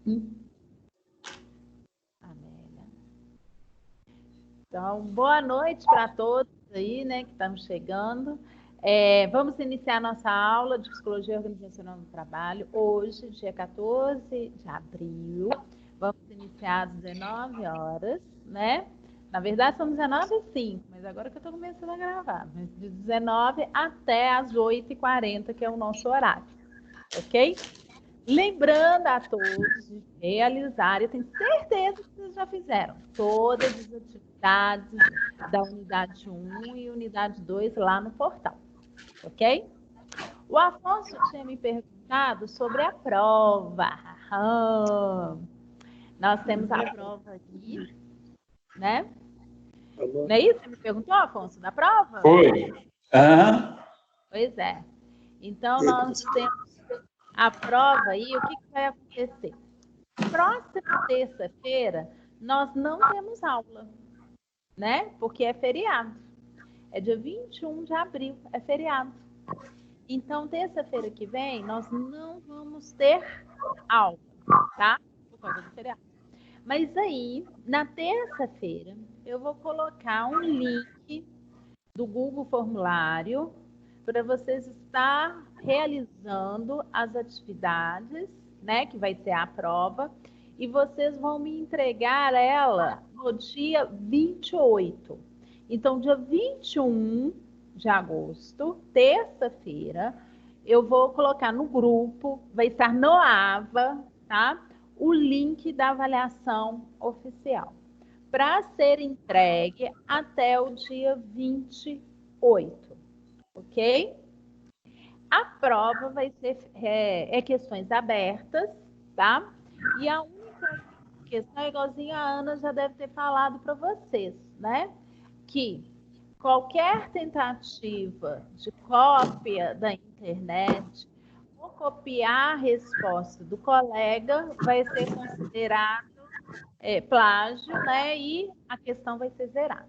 Amélia. Então, boa noite para todos aí, né, que estamos chegando. Vamos iniciar nossa aula de Psicologia Organizacional do Trabalho, hoje, dia 14 de abril. Vamos iniciar às 19 horas, né? Na verdade, são 19h05, mas agora que eu estou começando a gravar. Mas de 19 até às 8h40, que é o nosso horário, ok? Lembrando a todos de realizar, eu tenho certeza que vocês já fizeram, todas as atividades da unidade 1 e unidade 2 lá no portal, ok? O Afonso tinha me perguntado sobre a prova. Nós temos a prova aqui, né? Não é isso? Você me perguntou, Afonso, da prova? Foi. Pois é. Então, nós temos a prova aí, o que vai acontecer? Próxima terça-feira, nós não temos aula, né? Porque é feriado. É dia 21 de abril, é feriado. Então, terça-feira que vem, nós não vamos ter aula, tá? Por causa do feriado. Mas aí, na terça-feira, eu vou colocar um link do Google Formulário para vocês estar realizando as atividades, né? Que vai ser a prova. E vocês vão me entregar ela no dia 28. Então, dia 21 de agosto, terça-feira, eu vou colocar no grupo, vai estar no AVA, tá? O link da avaliação oficial, para ser entregue até o dia 28, ok? A prova vai ser questões abertas, tá? E a única questão, igualzinho a Ana já deve ter falado para vocês, né? Que qualquer tentativa de cópia da internet ou copiar a resposta do colega vai ser considerado plágio, né? E a questão vai ser zerada,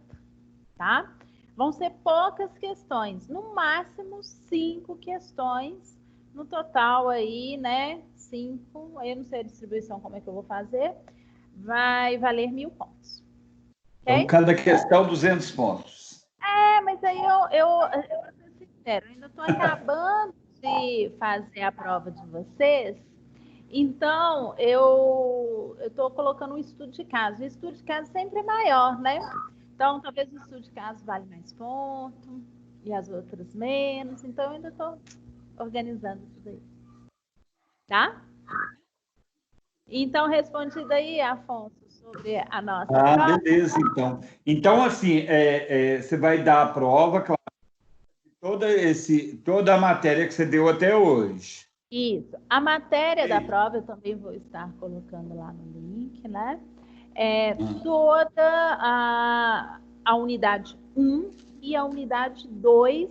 tá? Vão ser poucas questões, no máximo 5 questões, no total aí, né? 5, eu não sei a distribuição, como é que eu vou fazer, vai valer 1.000 pontos. Okay? Então, cada questão, 200 pontos. Mas aí eu vou ser sincero, ainda estou acabando de fazer a prova de vocês, então eu estou colocando um estudo de caso. O estudo de caso sempre é maior, né? Então, talvez o estudo de caso vale mais ponto e as outras menos. Então, eu ainda estou organizando tudo aí. Tá? Então, respondido aí, Afonso, sobre a nossa prova. Beleza, então. Então, assim, você vai dar a prova, claro, toda a matéria que você deu até hoje. Isso. A matéria da prova eu também vou estar colocando lá no link, né? Toda a unidade 1 e a unidade 2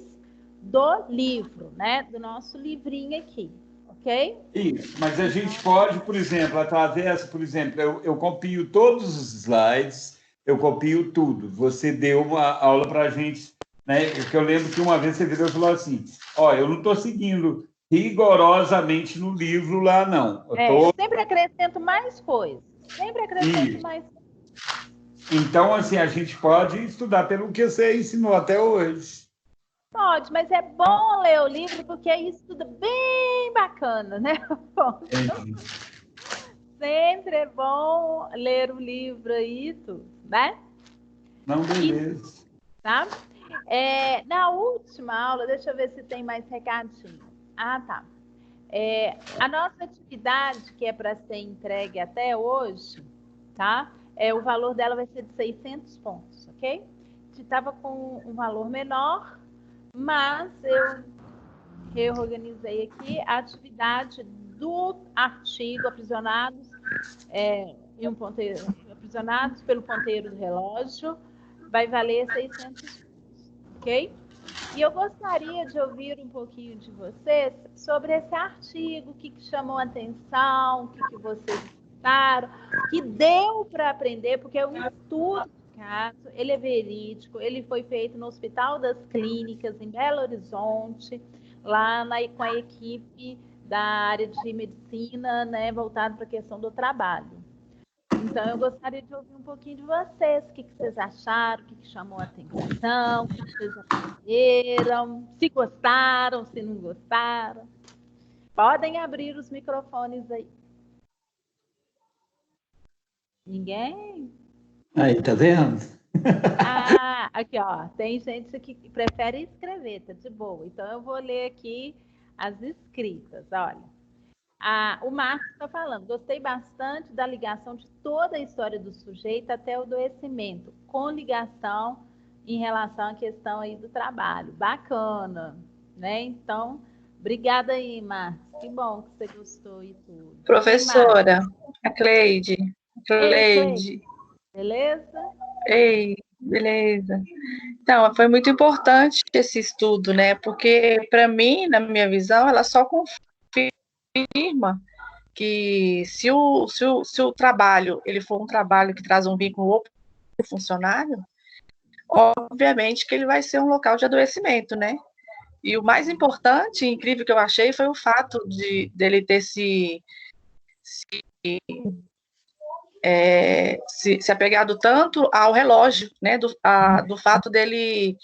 do livro, né? Do nosso livrinho aqui, ok? Isso, mas a gente pode, por exemplo, através, por exemplo, eu copio todos os slides, eu copio tudo. Você deu uma aula para a gente, né? Que eu lembro que uma vez você virou e falou assim: ó, eu não estou seguindo rigorosamente no livro lá, não. Eu sempre acrescento mais coisas. Sempre acrescento mais coisas. Então, assim, a gente pode estudar pelo que você ensinou até hoje. Pode, mas é bom ler o livro porque aí estuda bem bacana, né? Sempre é bom ler o livro aí, tudo, né? Não, beleza. Tá? Na última aula, deixa eu ver se tem mais recadinho. Tá. A nossa atividade, que é para ser entregue até hoje, tá? O valor dela vai ser de 600 pontos, ok? A gente estava com um valor menor, mas eu reorganizei aqui a atividade do artigo Aprisionados aprisionados pelo ponteiro do relógio, vai valer 600 pontos, ok? E eu gostaria de ouvir um pouquinho de vocês sobre esse artigo, o que chamou a atenção, o que vocês gostaram, que deu para aprender, porque é um estudo de caso, ele é verídico, ele foi feito no Hospital das Clínicas, em Belo Horizonte, lá com a equipe da área de medicina, né, voltado para a questão do trabalho. Então, eu gostaria de ouvir um pouquinho de vocês, o que vocês acharam, o que chamou a atenção, o que vocês aprenderam, se gostaram, se não gostaram. Podem abrir os microfones aí. Ninguém? Aí, tá vendo? Ah, aqui, ó. Tem gente que prefere escrever, tá de boa. Então, eu vou ler aqui as escritas, olha. O Marcos está falando, gostei bastante da ligação de toda a história do sujeito até o adoecimento, com ligação em relação à questão aí do trabalho. Bacana, né? Então, obrigada aí, Marcos. Que bom que você gostou e tudo. Professora, a Cleide. Ei, Cleide. Beleza? Ei, beleza. Então, foi muito importante esse estudo, né? Porque, para mim, na minha visão, ela só confirma que se o trabalho ele for um trabalho que traz um vínculo para o funcionário, obviamente que ele vai ser um local de adoecimento, né? E o mais importante, incrível que eu achei, foi o fato dele ter se apegado tanto ao relógio, né? Do fato dele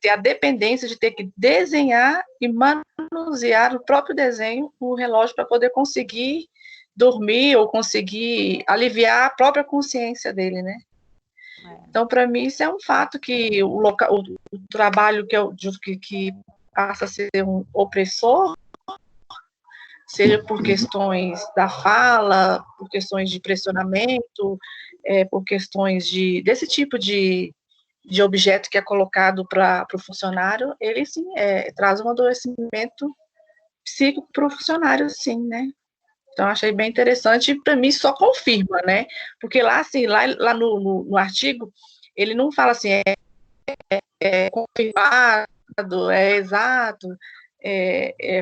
ter a dependência de ter que desenhar e manusear o próprio desenho, o relógio, para poder conseguir dormir ou conseguir aliviar a própria consciência dele, né? Então, para mim, isso é um fato que o trabalho que passa a ser um opressor, seja por questões da fala, por questões de pressionamento, por questões desse tipo de objeto que é colocado para o funcionário, ele sim traz um adoecimento psíquico para o funcionário, sim, né? Então, achei bem interessante e, para mim, só confirma, né? Porque lá, assim, lá no artigo, ele não fala assim, confirmado, é exato.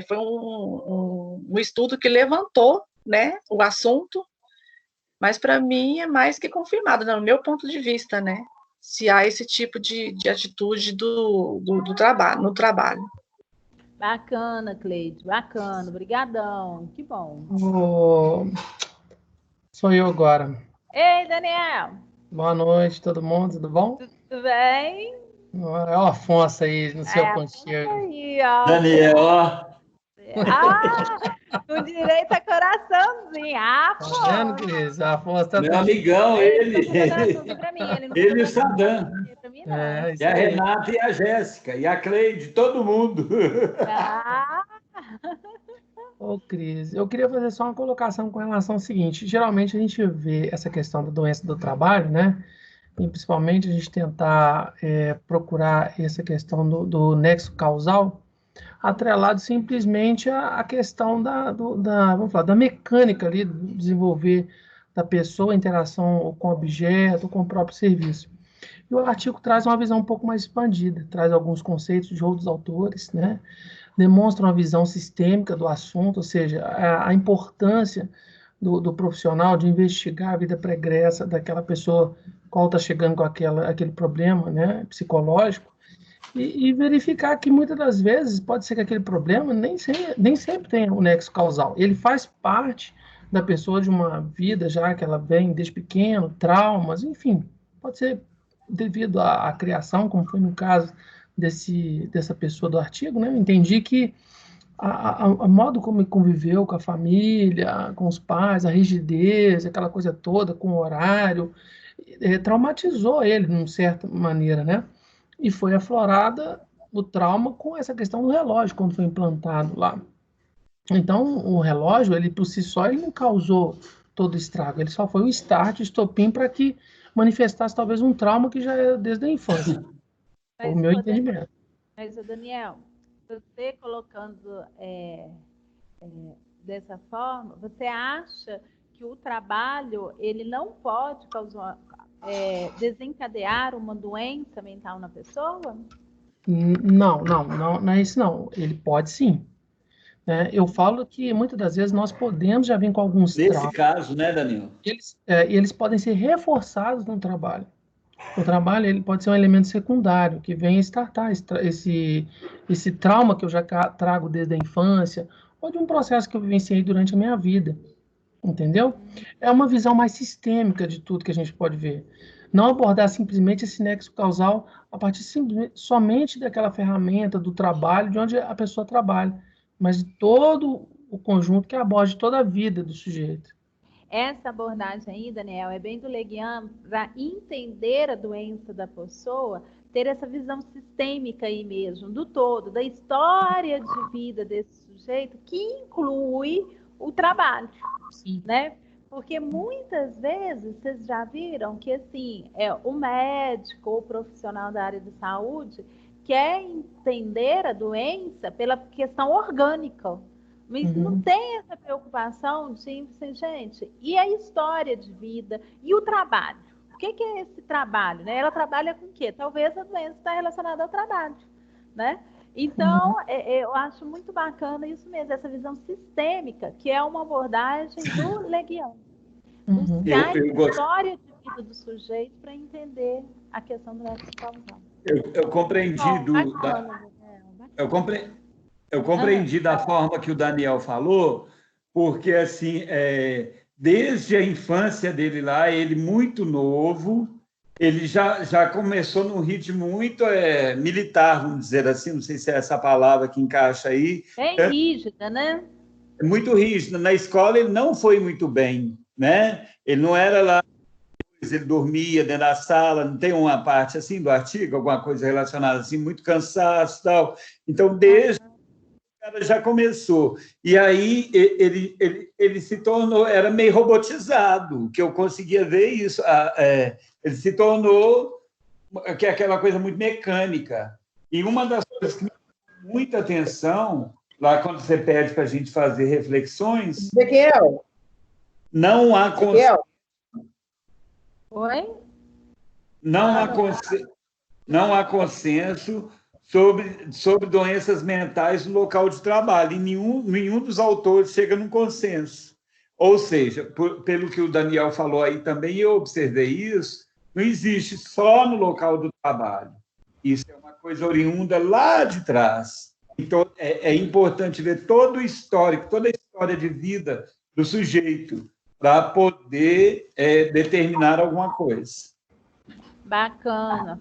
Foi um estudo que levantou, né, o assunto, mas, para mim, é mais que confirmado, no meu ponto de vista, né? Se há esse tipo de atitude no trabalho. Bacana, Cleide, bacana, brigadão, que bom. Sou eu agora. Ei, Daniel. Boa noite, todo mundo, tudo bom? Tudo bem? É o Afonso aí, no seu conchego. Aí, ó. Daniel, ó. Com direito a coraçãozinho. Tá vendo, Cris? O Afonso tá Meu amigão, ele. Ele e o Sadam. E a Renata e a Jéssica, e a Cleide, todo mundo. Ô, Cris, eu queria fazer só uma colocação com relação ao seguinte: geralmente a gente vê essa questão da doença do trabalho, né? E principalmente a gente tentar procurar essa questão do nexo causal, atrelado simplesmente à questão vamos falar, da mecânica ali, do desenvolver da pessoa, a interação com o objeto, com o próprio serviço. E o artigo traz uma visão um pouco mais expandida, traz alguns conceitos de outros autores, né? Demonstra uma visão sistêmica do assunto, ou seja, a importância do profissional de investigar a vida pregressa daquela pessoa qual está chegando com aquele problema, né, psicológico, e verificar que muitas das vezes pode ser que aquele problema nem sempre tenha um nexo causal. Ele faz parte da pessoa, de uma vida já que ela vem desde pequeno, traumas, enfim, pode ser devido à criação, como foi no caso dessa pessoa do artigo, né? Eu entendi que a modo como ele conviveu com a família, com os pais, a rigidez, aquela coisa toda, com o horário, traumatizou ele, de uma certa maneira, né? E foi aflorada o trauma com essa questão do relógio, quando foi implantado lá. Então, o relógio, ele por si só, ele não causou todo o estrago, ele só foi o start, o estopim, para que manifestasse talvez um trauma que já é desde a infância. O meu entendimento. Mas, Daniel, você colocando dessa forma, você acha que o trabalho ele não pode causar, desencadear uma doença mental na pessoa? Não é isso não. Ele pode sim. Eu falo que muitas das vezes nós podemos já vir com alguns Nesse traumas. caso, né, Daniel? Eles podem ser reforçados no trabalho. O trabalho ele pode ser um elemento secundário que vem startar esse trauma que eu já trago desde a infância, ou de um processo que eu vivenciei durante a minha vida, entendeu? É uma visão mais sistêmica de tudo que a gente pode ver. Não abordar simplesmente esse nexo causal a partir somente daquela ferramenta do trabalho, de onde a pessoa trabalha, mas de todo o conjunto que aborde toda a vida do sujeito. Essa abordagem aí, Daniel, é bem do Leguian, para entender a doença da pessoa, ter essa visão sistêmica aí mesmo, do todo, da história de vida desse sujeito, que inclui o trabalho, Sim. né? Porque muitas vezes, vocês já viram que, assim, o médico ou o profissional da área de saúde quer entender a doença pela questão orgânica, mas não tem essa preocupação de, gente, e a história de vida, e o trabalho? O que é esse trabalho, né? Ela trabalha com o quê? Talvez a doença está relacionada ao trabalho, né? Então, eu acho muito bacana isso mesmo, essa visão sistêmica, que é uma abordagem do Leguian. Buscar a história de vida do sujeito para entender a questão do nexo causal. Eu compreendi eu compreendi da forma que o Daniel falou, porque assim, desde a infância dele lá, ele muito novo, ele já começou num ritmo muito militar, vamos dizer assim, não sei se é essa palavra que encaixa aí. Bem rígida, né? Muito rígida. Na escola ele não foi muito bem, né? Ele não era lá, ele dormia dentro da sala, não tem uma parte assim do artigo, alguma coisa relacionada assim, muito cansaço e tal. Então, desde o cara já começou. E aí ele se tornou, era meio robotizado, que eu conseguia ver isso. Ele se tornou aquela coisa muito mecânica. E uma das coisas que me chamou muita atenção, lá quando você pede para a gente fazer reflexões... Ezequiel? Não há consenso. Oi? Não há consenso sobre doenças mentais no local de trabalho. E nenhum dos autores chega num consenso. Ou seja, pelo que o Daniel falou aí também, eu observei isso, não existe só no local do trabalho. Isso é uma coisa oriunda lá de trás. Então, é importante ver todo o histórico, toda a história de vida do sujeito para poder determinar alguma coisa. Bacana.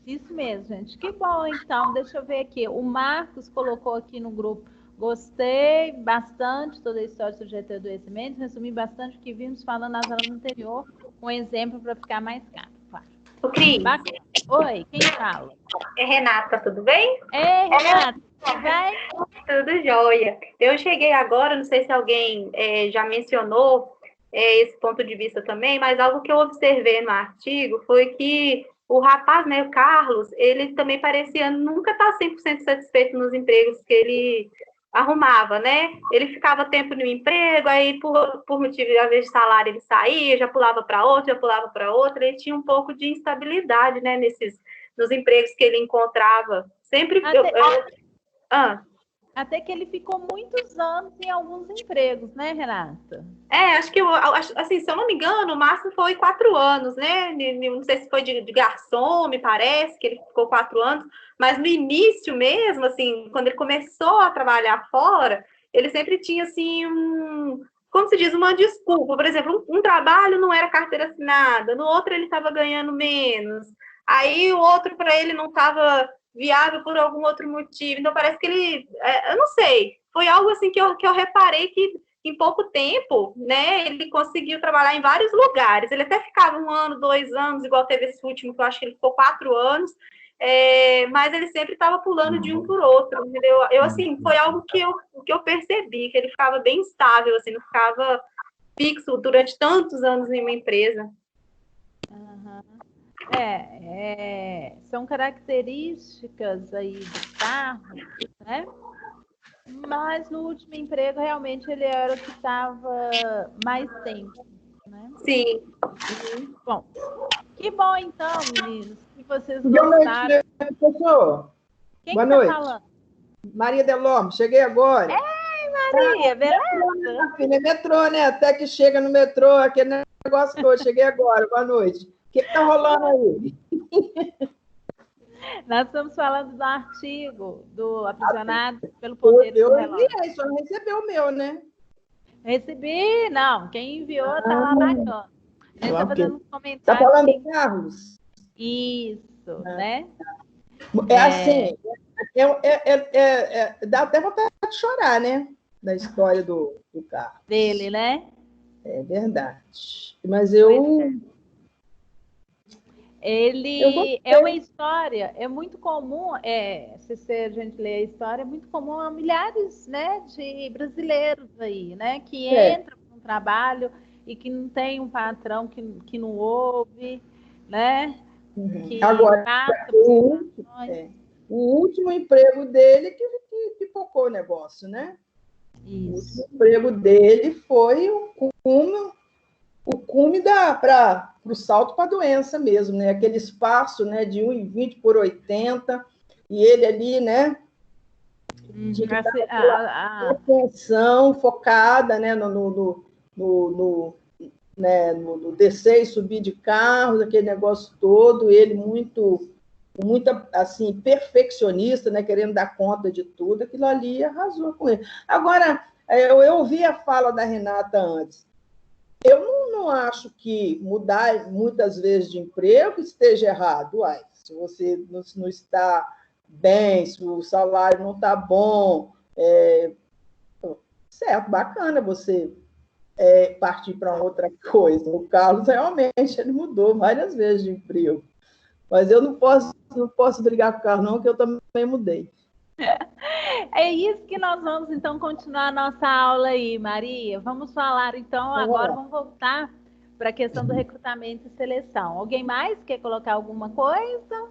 Isso mesmo, gente. Que bom, então. Deixa eu ver aqui. O Marcos colocou aqui no grupo. Gostei bastante toda a história do sujeito e adoecimento. Resumi bastante o que vimos falando nas aulas anteriores. Um exemplo para ficar mais claro. Claro. O Cris. Oi, quem fala? É Renata, tudo bem? Renata, tudo bem? Tudo jóia. Eu cheguei agora, não sei se alguém já mencionou esse ponto de vista também, mas algo que eu observei no artigo foi que o rapaz, né, o Carlos, ele também parecia nunca estar 100% satisfeito nos empregos que ele arrumava, né? Ele ficava tempo no emprego, aí por motivo de, às vezes, de salário, ele saía, já pulava para outro, ele tinha um pouco de instabilidade, né, nos empregos que ele encontrava. Sempre... Até que ele ficou muitos anos em alguns empregos, né, Renata? Acho que, assim, se eu não me engano, o máximo foi 4 anos, né? Não sei se foi de garçom, me parece, que ele ficou 4 anos, mas no início mesmo, assim, quando ele começou a trabalhar fora, ele sempre tinha, assim, como se diz, uma desculpa. Por exemplo, um trabalho não era carteira assinada, no outro ele estava ganhando menos, aí o outro para ele não estava viável por algum outro motivo. Então, parece que ele... eu não sei. Foi algo assim que eu reparei que, em pouco tempo, né, ele conseguiu trabalhar em vários lugares. Ele até ficava 1 ano, 2 anos, igual teve esse último, que eu acho que ele ficou 4 anos, mas ele sempre estava pulando de um por outro, entendeu? Assim, foi algo que eu percebi, que ele ficava bem estável, assim, não ficava fixo durante tantos anos em uma empresa. Uhum. São características aí do carro, né? Mas no último emprego, realmente, ele era o que estava mais tempo, né? Sim. Bom, que bom, então, meninos, que vocês gostaram. Boa noite, professor. Quem Boa está noite. falando? Maria Delorme, cheguei agora. Ei, Maria, beleza? Filha, metrô, né? Até que chega no metrô, aquele negócio todo. Cheguei agora, boa noite. O que está rolando aí? Nós estamos falando do artigo do Aprisionados pelo Poder do Eu Relógio. enviei, só não recebeu o meu, né? Recebi, não. Quem enviou tá lá bacana. A gente está fazendo uns Tá comentários. falando do Carlos? Isso, né? É assim, dá até vontade de chorar, né? Da história do Carlos. Dele, né? É verdade. Mas eu Ele é uma história, é muito comum, se a gente lê a história, é muito comum a milhares, né, de brasileiros aí, né, que entram no trabalho e que não tem um patrão que não ouve, né, que agora passa por situações. o último emprego dele que pipocou o negócio, né? Isso. O último emprego dele foi o cume para o salto para a doença mesmo, né? Aquele espaço, né, de 1,20 por 80, e ele ali, né, tinha que estar atenção focada, né, no descer e subir de carros, aquele negócio todo, ele muito assim, perfeccionista, né, querendo dar conta de tudo, aquilo ali arrasou com ele. Agora, eu ouvi a fala da Renata antes. Eu não acho que mudar muitas vezes de emprego esteja errado. Uai, se você não está bem, se o salário não está bom, certo, bacana você partir para outra coisa. O Carlos realmente ele mudou várias vezes de emprego. Mas eu não posso brigar com o Carlos, não, que eu também mudei. É isso que nós vamos, então, continuar a nossa aula aí, Maria. Vamos falar, então, agora vamos voltar para a questão do recrutamento e seleção. Alguém mais quer colocar alguma coisa?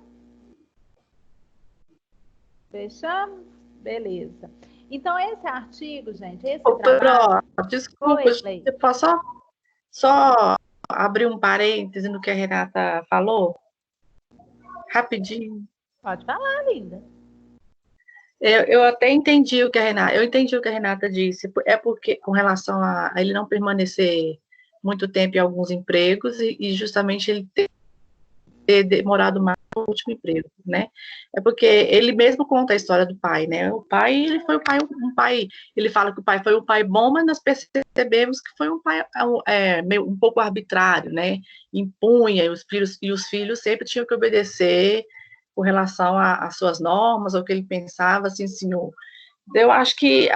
Fechamos? Beleza. Então, esse artigo, gente, esse trabalho... Desculpa, eu posso só abrir um parêntese no que a Renata falou? Rapidinho. Pode falar, linda. Eu até entendi o que a Renata disse. É porque, com relação a ele não permanecer muito tempo em alguns empregos e justamente ele ter demorado mais no último emprego, né? É porque ele mesmo conta a história do pai, né? O pai, ele foi um pai, ele fala que o pai foi um pai bom, mas nós percebemos que foi um pai meio, um pouco arbitrário, né? Impunha, e os filhos sempre tinham que obedecer com relação às suas normas, ao que ele pensava, assim, senhor. Eu acho que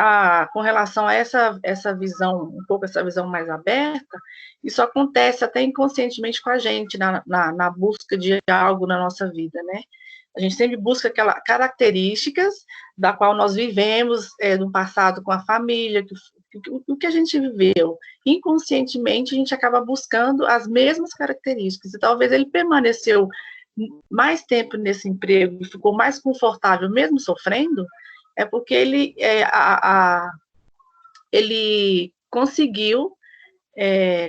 com relação a essa visão, um pouco essa visão mais aberta, isso acontece até inconscientemente com a gente, na busca de algo na nossa vida, né? A gente sempre busca aquelas características da qual nós vivemos no passado com a família, o que a gente viveu. Inconscientemente, a gente acaba buscando as mesmas características, e talvez ele permaneceu mais tempo nesse emprego e ficou mais confortável, mesmo sofrendo, é porque ele conseguiu,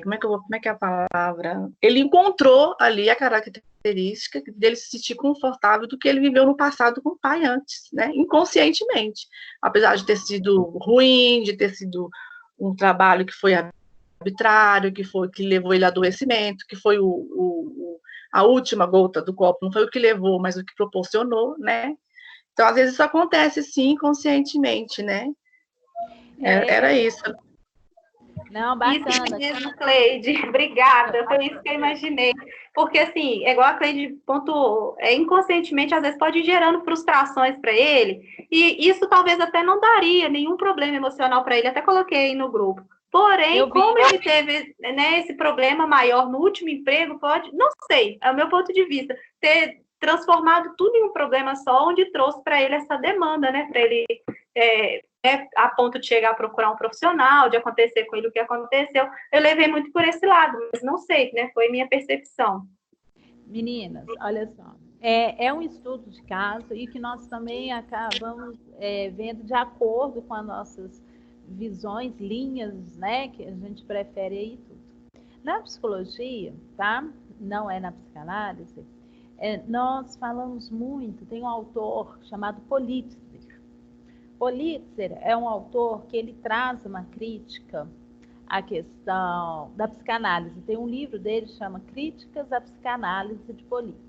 como é que é a palavra? Ele encontrou ali a característica dele se sentir confortável do que ele viveu no passado com o pai antes, né? Inconscientemente. Apesar de ter sido ruim, de ter sido um trabalho que foi arbitrário, que levou ele a adoecimento, que foi a última gota do copo, não foi o que levou, mas o que proporcionou, né? Então, às vezes, isso acontece, sim, inconscientemente, né? Era isso. Não, bacana. Isso mesmo, Cleide. Obrigada. Foi isso que eu imaginei. Porque, assim, é igual a Cleide pontuou, inconscientemente, às vezes, pode ir gerando frustrações para ele, e isso talvez até não daria nenhum problema emocional para ele, até coloquei aí no grupo. Porém, como ele teve, né, esse problema maior no último emprego, pode, não sei, é o meu ponto de vista, ter transformado tudo em um problema só, onde trouxe para ele essa demanda, né, para ele a ponto de chegar a procurar um profissional, de acontecer com ele o que aconteceu. Eu levei muito por esse lado, mas não sei, né, foi minha percepção. Meninas, olha só, é um estudo de caso e que nós também acabamos vendo de acordo com as nossas visões, linhas, né, que a gente prefere aí tudo. Na psicologia, tá? Não é na psicanálise, nós falamos muito, tem um autor chamado Politzer. Politzer é um autor que ele traz uma crítica à questão da psicanálise. Tem um livro dele que chama Críticas à Psicanálise de Politzer.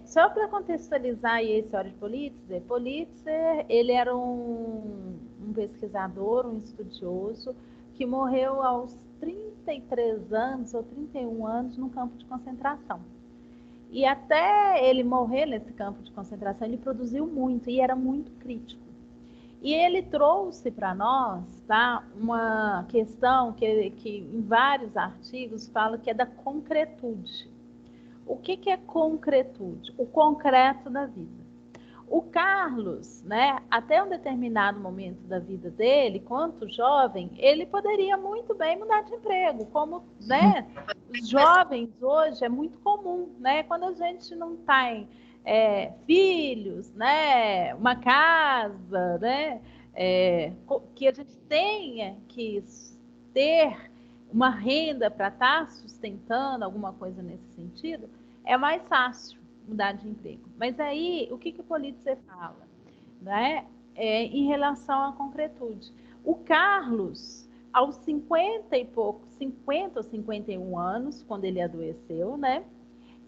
Só para contextualizar aí a história de Politzer, Politzer, ele era um pesquisador, um estudioso, que morreu aos 33 anos ou 31 anos num campo de concentração. E até ele morrer nesse campo de concentração, ele produziu muito e era muito crítico. E ele trouxe para nós, tá, uma questão que em vários artigos fala que é da concretude. O que é concretude? O concreto da vida. O Carlos, né, até um determinado momento da vida dele, quanto jovem, ele poderia muito bem mudar de emprego, como, né, os jovens hoje é muito comum, né, quando a gente não tem filhos, né, uma casa, né, que a gente tenha que ter uma renda para estar sustentando alguma coisa nesse sentido, é mais fácil mudar de emprego. Mas aí, o que o Politzer fala? Né? Em relação à concretude. O Carlos, aos 50 ou 51 anos, quando ele adoeceu, né?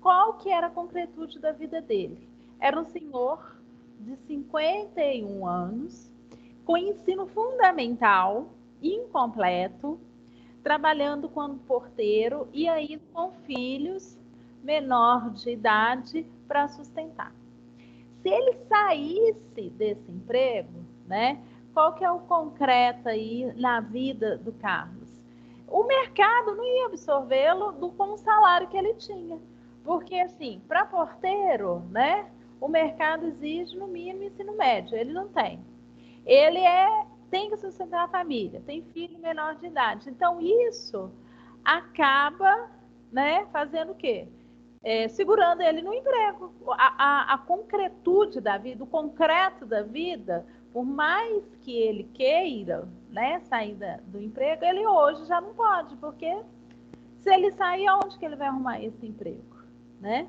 Qual que era a concretude da vida dele? Era um senhor de 51 anos, com ensino fundamental incompleto, trabalhando como porteiro e aí com filhos menor de idade para sustentar. Se ele saísse desse emprego, né, qual que é o concreto aí na vida do Carlos? O mercado não ia absorvê-lo com o salário que ele tinha. Porque, assim, para porteiro, né, o mercado exige no mínimo ensino médio, ele não tem. Ele tem que sustentar a família, tem filho menor de idade. Então, isso acaba, né, fazendo o quê? Segurando ele no emprego. A concretude da vida, o concreto da vida, por mais que ele queira, né, sair do emprego, ele hoje já não pode, porque se ele sair, onde que ele vai arrumar esse emprego, né?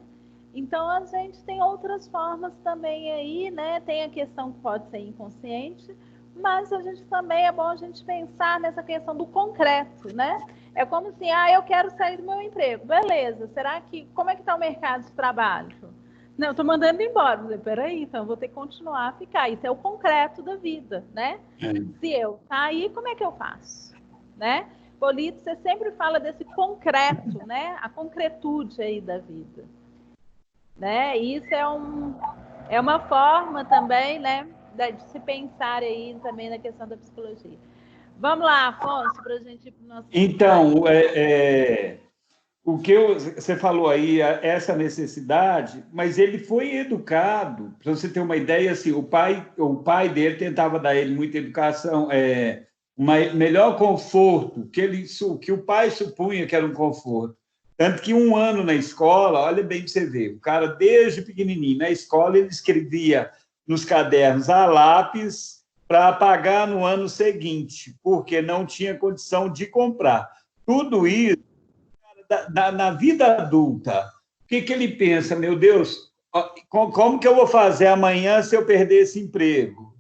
Então, a gente tem outras formas também aí, né? Tem a questão que pode ser inconsciente, mas a gente também é bom a gente pensar nessa questão do concreto, né? É como assim, eu quero sair do meu emprego. Beleza, como é que está o mercado de trabalho? Não, eu estou mandando embora. Mas, peraí, então eu vou ter que continuar a ficar. Isso é o concreto da vida, né? Se eu sair, como é que eu faço? Né? Politzer sempre fala desse concreto, né? A concretude aí da vida. Né? Isso é uma forma também, né, de se pensar aí também na questão da psicologia. Vamos lá, Afonso, para a gente ir para o nosso... Então, o que você falou aí, essa necessidade, mas ele foi educado, para você ter uma ideia, assim, o pai dele tentava dar ele muita educação, melhor conforto, que o pai supunha que era um conforto. Tanto que 1 ano na escola, olha bem para você ver, o cara desde pequenininho, na escola ele escrevia nos cadernos a lápis para apagar no ano seguinte, porque não tinha condição de comprar. Tudo isso, na vida adulta, o que ele pensa? Meu Deus, como que eu vou fazer amanhã se eu perder esse emprego?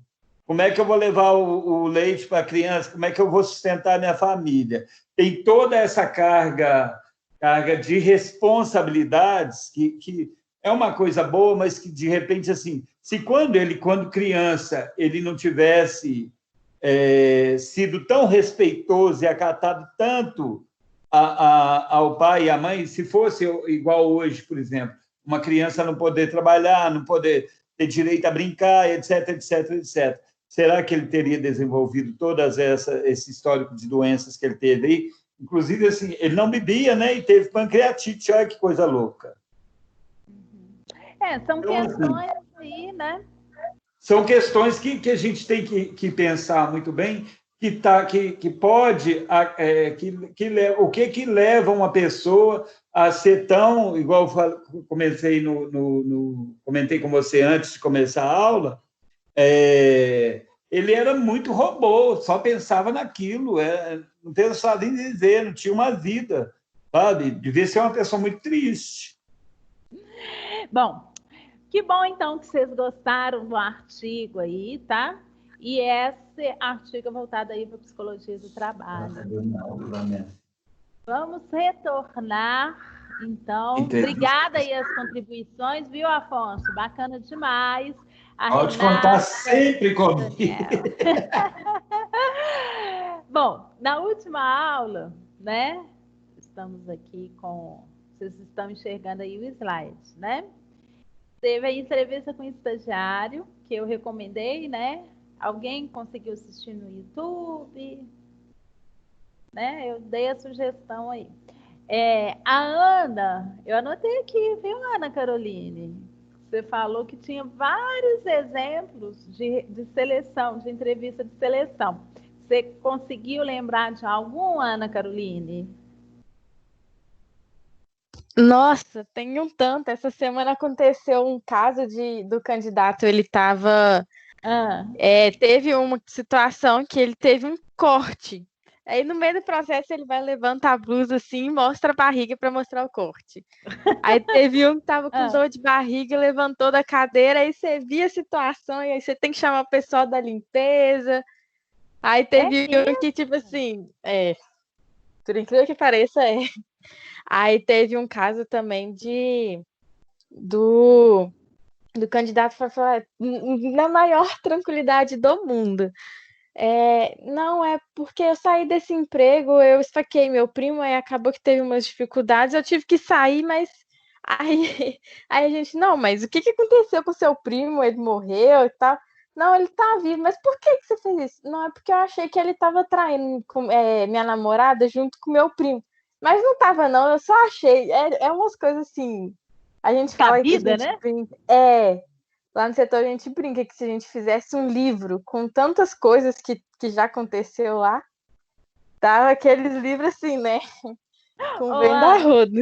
Como é que eu vou levar o leite para a criança? Como é que eu vou sustentar a minha família? Tem toda essa carga de responsabilidades que é uma coisa boa, mas que, de repente, assim, se quando criança, ele não tivesse sido tão respeitoso e acatado tanto ao pai e à mãe, se fosse igual hoje, por exemplo, uma criança não poder trabalhar, não poder ter direito a brincar, etc, etc, etc. Será que ele teria desenvolvido todas esse histórico de doenças que ele teve aí? Inclusive, assim, ele não bebia, né? E teve pancreatite, olha que coisa louca. São questões aí, né? São questões que a gente tem que pensar muito bem, que pode, o que leva uma pessoa a ser tão, igual eu comentei com você antes de começar a aula, ele era muito robô, só pensava naquilo, não pensava em viver, não tinha uma vida, sabe? Devia ser uma pessoa muito triste. Bom, que bom então que vocês gostaram do artigo aí, tá? E esse artigo é voltado aí para a psicologia do trabalho. Vamos retornar Então, Entendi. obrigada aí as contribuições, viu, Afonso? Bacana demais. A Pode Renata, contar sempre comigo. Daniel. Bom, na última aula, né? Estamos aqui com... Vocês estão enxergando aí o slide, né? Teve a entrevista com o estagiário, que eu recomendei, né? Alguém conseguiu assistir no YouTube? Né? Eu dei a sugestão aí. A Ana, eu anotei aqui, viu, Ana Caroline? Você falou que tinha vários exemplos de seleção, de entrevista de seleção. Você conseguiu lembrar de algum, Ana Caroline? Nossa, tem um tanto. Essa semana aconteceu um caso do candidato, ele estava... teve uma situação que ele teve um corte. Aí no meio do processo ele vai levantar a blusa assim e mostra a barriga para mostrar o corte. Aí teve um que tava com dor de barriga, levantou da cadeira, aí você via a situação, e aí você tem que chamar o pessoal da limpeza. Aí teve um que, tipo assim, por incrível que pareça, Aí teve um caso também do candidato para falar na maior tranquilidade do mundo. Não, é porque eu saí desse emprego, eu esfaquei meu primo, aí acabou que teve umas dificuldades, eu tive que sair, mas aí a gente, não, mas o que aconteceu com seu primo? Ele morreu e tal? Não, ele tá vivo, mas por que você fez isso? Não, é porque eu achei que ele tava traindo minha namorada junto com meu primo. Mas não tava, não, eu só achei. É umas coisas assim. A gente fala que a vida, gente né? brinca. Lá no setor a gente brinca que se a gente fizesse um livro com tantas coisas que já aconteceu lá, tava aqueles livros assim, né? Com venda a rodo.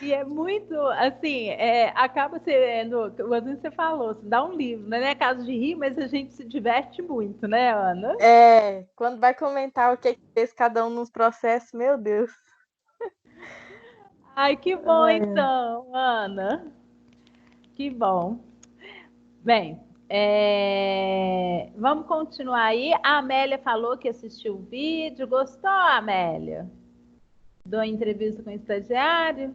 E é muito, assim, acaba sendo, o Ana você falou, dá um livro, não é caso de rir, mas a gente se diverte muito, né, Ana? Quando vai comentar o que fez cada um nos processos, meu Deus. Ai, que bom então, Ana. Que bom. Bem, vamos continuar aí. A Amélia falou que assistiu o vídeo. Gostou, Amélia? Da entrevista com o estagiário?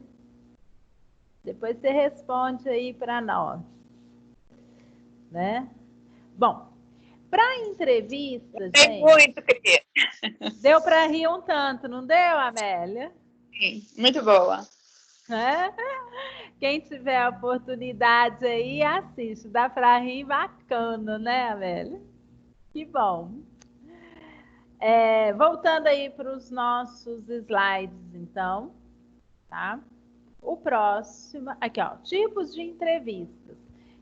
Depois você responde aí para nós, né? Bom, para entrevista, Tem gente... muito, Cris. Deu para rir um tanto, não deu, Amélia? Sim, muito boa. Quem tiver a oportunidade aí, assiste. Dá para rir bacana, né, Amélia? Que bom. Voltando aí para os nossos slides, então, tá? O próximo, aqui, ó, tipos de entrevistas.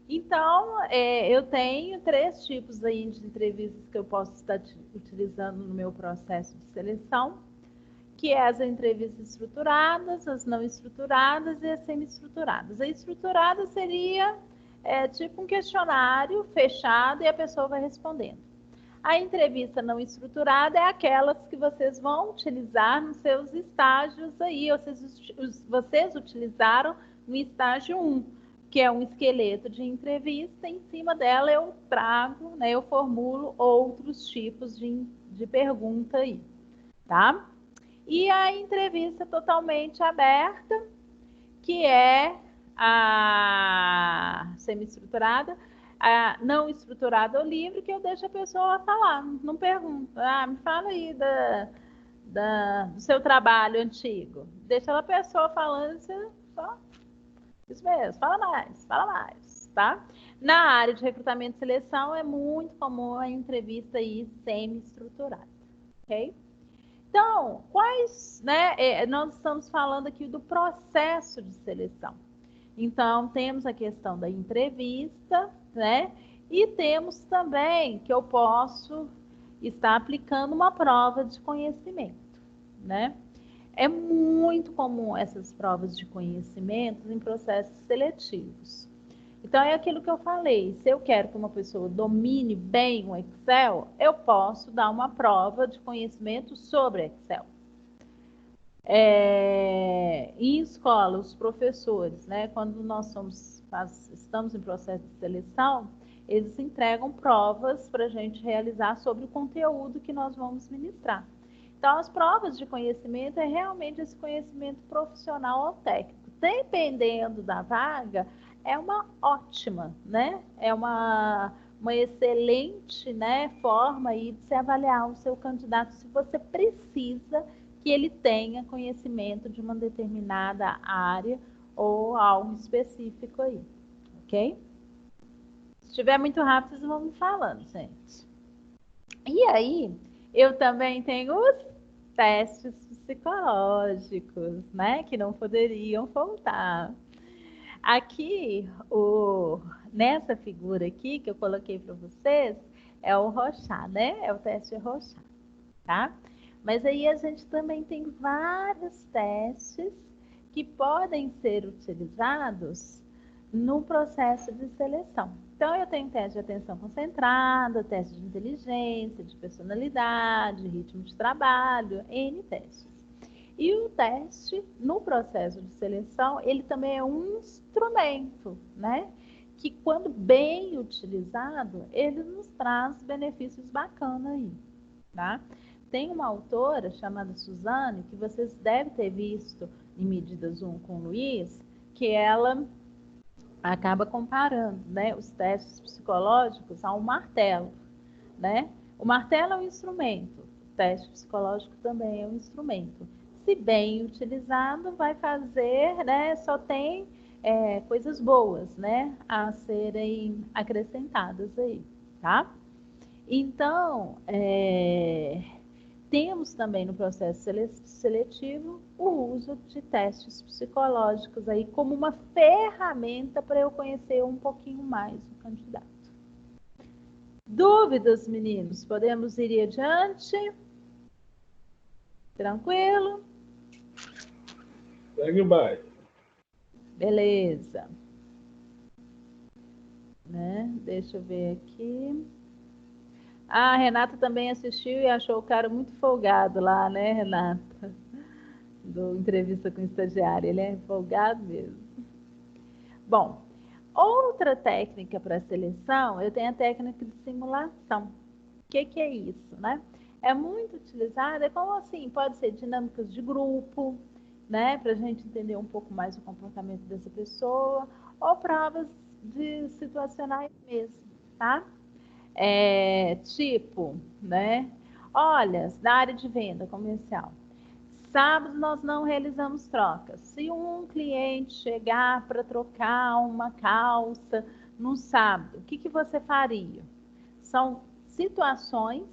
Então, eu tenho 3 tipos aí de entrevistas que eu posso estar utilizando no meu processo de seleção, que é as entrevistas estruturadas, as não estruturadas e as semi-estruturadas. A estruturada seria tipo um questionário fechado e a pessoa vai respondendo. A entrevista não estruturada é aquelas que vocês vão utilizar nos seus estágios aí, vocês utilizaram no estágio 1, que é um esqueleto de entrevista. Em cima dela eu trago, né, eu formulo outros tipos de pergunta aí, tá? E a entrevista totalmente aberta, que é a semi-estruturada, a não estruturada ou livre, que eu deixo a pessoa falar, não pergunto. Me fala aí do seu trabalho antigo. Deixa a pessoa falando, você só... Isso mesmo, fala mais, tá? Na área de recrutamento e seleção, é muito comum a entrevista aí semi-estruturada, ok? Então, nós estamos falando aqui do processo de seleção. Então, temos a questão da entrevista, né? E temos também que eu posso estar aplicando uma prova de conhecimento, né? É muito comum essas provas de conhecimento em processos seletivos. Então, é aquilo que eu falei. Se eu quero que uma pessoa domine bem o Excel, eu posso dar uma prova de conhecimento sobre Excel. Em escola, os professores, né, quando nós estamos em processo de seleção, eles entregam provas para a gente realizar sobre o conteúdo que nós vamos ministrar. Então, as provas de conhecimento é realmente esse conhecimento profissional ou técnico. Dependendo da vaga, é uma ótima, né? É uma excelente, né, forma aí de se avaliar o seu candidato, se você precisa que ele tenha conhecimento de uma determinada área ou algo específico aí, ok? Se estiver muito rápido, vocês vão me falando, gente. E aí, eu também tenho os testes psicológicos, né, que não poderiam faltar. Aqui, nessa figura aqui que eu coloquei para vocês, é o Rorschach, né? É o teste Rorschach, tá? Mas aí a gente também tem vários testes que podem ser utilizados no processo de seleção. Então, eu tenho teste de atenção concentrada, teste de inteligência, de personalidade, ritmo de trabalho, N testes. E o teste, no processo de seleção, ele também é um instrumento, né? Que quando bem utilizado, ele nos traz benefícios bacanas aí, tá? Tem uma autora chamada Suzane, que vocês devem ter visto em Medidas 1 com o Luiz, que ela acaba comparando, né, os testes psicológicos ao martelo, né? O martelo é um instrumento, o teste psicológico também é um instrumento. Se bem utilizado, vai fazer, né, só tem coisas boas, né, a serem acrescentadas aí, tá? Então, temos também no processo seletivo o uso de testes psicológicos aí como uma ferramenta para eu conhecer um pouquinho mais o candidato. Dúvidas, meninos? Podemos ir adiante? Tranquilo? Segue o baile. Beleza. Né? Deixa eu ver aqui. A Renata também assistiu e achou o cara muito folgado lá, né, Renata? Do Entrevista com o Estagiário. Ele é folgado mesmo. Bom, outra técnica para seleção, eu tenho a técnica de simulação. O que é isso, né? É muito utilizada, como assim? Pode ser dinâmicas de grupo, né? Para a gente entender um pouco mais o comportamento dessa pessoa, ou provas de situacionais mesmo, tá? Tipo, né? Olha, na área de venda comercial, sábado nós não realizamos trocas. Se um cliente chegar para trocar uma calça no sábado, o que você faria? São situações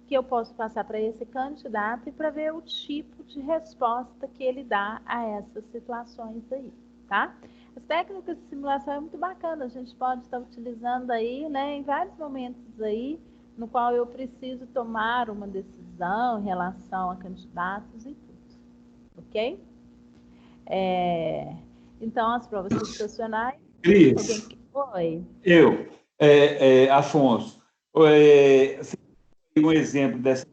que eu posso passar para esse candidato e para ver o tipo de resposta que ele dá a essas situações aí, tá? As técnicas de simulação é muito bacana, a gente pode estar utilizando aí, né, em vários momentos aí, no qual eu preciso tomar uma decisão em relação a candidatos e tudo, ok? Então, as provas situacionais... Cris, Oi. Afonso, um exemplo dessa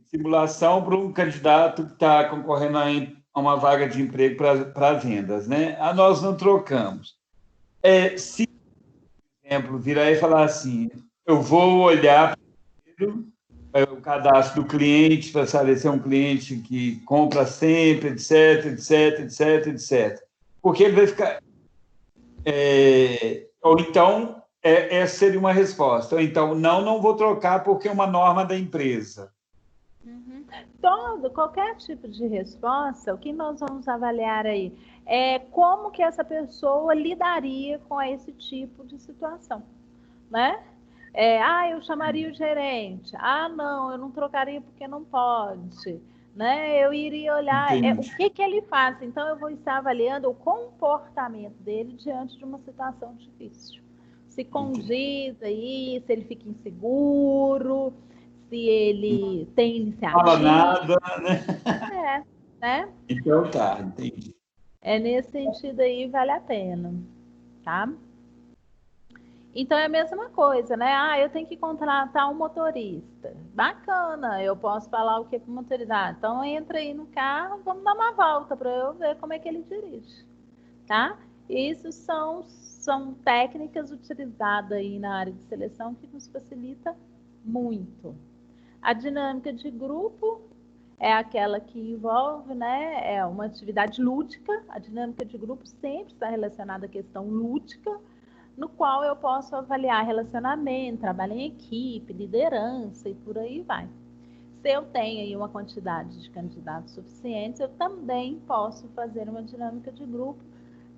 simulação para um candidato que está concorrendo a uma vaga de emprego para vendas, né? Nós não trocamos. Se, por exemplo, virar e falar assim, eu vou olhar primeiro o cadastro do cliente para saber se é um cliente que compra sempre, etc, etc, etc, etc. Porque ele vai ficar... ou então, essa seria uma resposta. Ou então, não vou trocar porque é uma norma da empresa. Uhum. Qualquer tipo de resposta, o que nós vamos avaliar aí é como que essa pessoa lidaria com esse tipo de situação, né? Eu chamaria o gerente. Não, eu não trocaria porque não pode, né? Eu iria olhar o que ele faz. Então, eu vou estar avaliando o comportamento dele diante de uma situação difícil. Se condiz aí, se ele fica inseguro, se ele tem iniciativa. Fala nada, né? Né? Então tá, entendi. Nesse sentido aí, vale a pena, tá? Então, é a mesma coisa, né? Eu tenho que contratar um motorista. Bacana, eu posso falar o que para o motorista? Então, entra aí no carro, vamos dar uma volta para eu ver como é que ele dirige, tá? Isso são técnicas utilizadas aí na área de seleção que nos facilita muito. A dinâmica de grupo é aquela que envolve, né, uma atividade lúdica. A dinâmica de grupo sempre está relacionada à questão lúdica, no qual eu posso avaliar relacionamento, trabalho em equipe, liderança e por aí vai. Se eu tenho aí uma quantidade de candidatos suficientes, eu também posso fazer uma dinâmica de grupo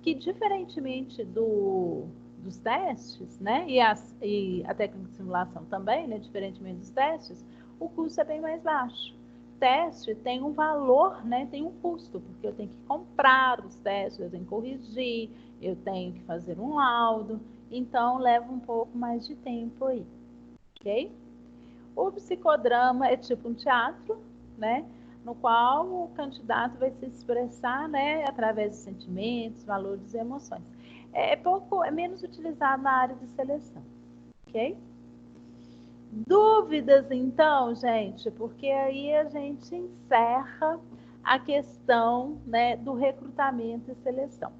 que, diferentemente dos testes, né, e a técnica de simulação também, né, diferentemente dos testes, o custo é bem mais baixo. Teste tem um valor, né, tem um custo, porque eu tenho que comprar os testes, eu tenho que corrigir, eu tenho que fazer um laudo, então leva um pouco mais de tempo aí, ok? O psicodrama é tipo um teatro, né, no qual o candidato vai se expressar, né, através de sentimentos, valores e emoções. É menos utilizado na área de seleção, ok? Dúvidas, então, gente, porque aí a gente encerra a questão, né, do recrutamento e seleção.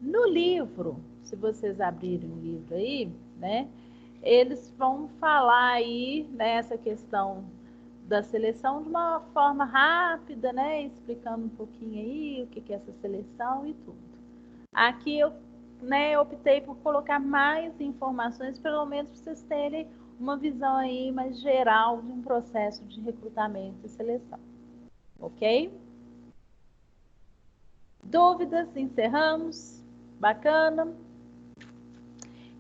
No livro, se vocês abrirem o livro aí, né, eles vão falar aí nessa questão da seleção de uma forma rápida, né, explicando um pouquinho aí o que é essa seleção e tudo. Aqui eu, né, optei por colocar mais informações, pelo menos para vocês terem uma visão aí mais geral de um processo de recrutamento e seleção. Ok? Dúvidas? Encerramos? Bacana?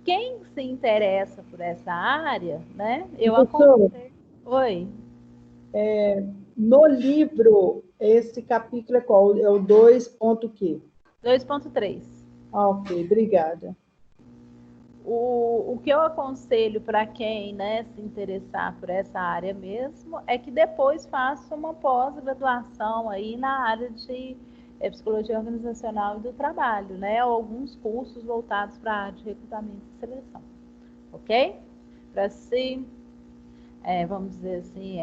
Quem se interessa por essa área, né? Eu aconselho. Oi. No livro, esse capítulo é qual? É o 2. quê? 2.3. Ok, obrigada. O que eu aconselho para quem, né, se interessar por essa área mesmo é que depois faça uma pós-graduação aí na área de psicologia organizacional e do trabalho, né, ou alguns cursos voltados para a área de recrutamento e seleção, ok? Para se, vamos dizer assim,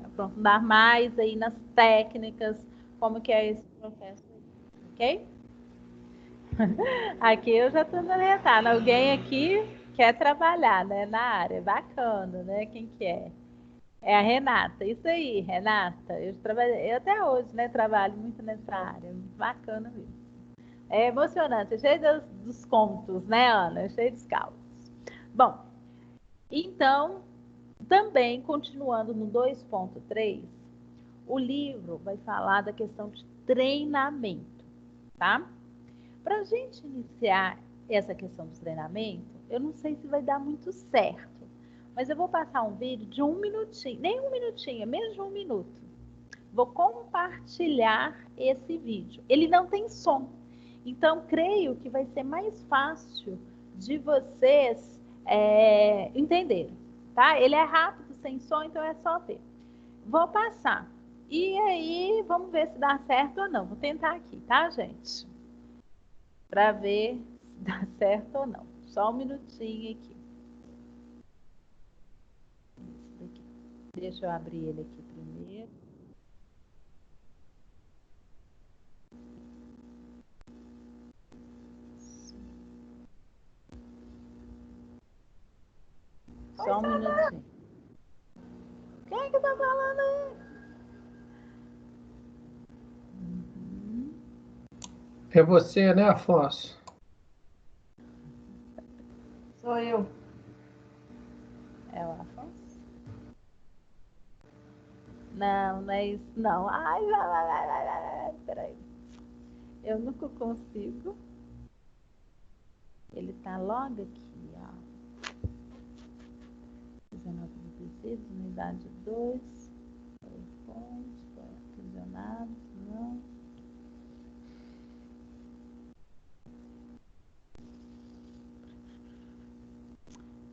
aprofundar mais aí nas técnicas, como que é esse processo, ok? Aqui eu já estou orientada. Alguém aqui quer trabalhar, né, na área. Bacana, né? Quem que é? É a Renata. Isso aí, Renata. Eu até hoje, né, trabalho muito nessa área. Bacana mesmo. É emocionante, é cheio dos contos, né, Ana? É cheio dos causos. Bom, então, também, continuando no 2.3, o livro vai falar da questão de treinamento, tá? Para a gente iniciar essa questão do treinamento, eu não sei se vai dar muito certo, mas eu vou passar um vídeo de 1 minutinho, nem 1 minutinho, menos de 1 minuto. Vou compartilhar esse vídeo. Ele não tem som, então creio que vai ser mais fácil de vocês entenderem, tá? Ele é rápido, sem som, então é só ver. Vou passar. E aí, vamos ver se dá certo ou não. Vou tentar aqui, tá, gente? Para ver se dá certo ou não. Só um minutinho aqui. Deixa eu abrir ele aqui primeiro. Só um minutinho. Quem é que tá falando aí? É você, né, Afonso? Sou eu. É o Afonso? Não, não é isso, não. Ai, peraí. Eu nunca consigo. Ele tá logo aqui, ó. 19 tecidos, unidade 2. PowerPoint, aprisionados, não.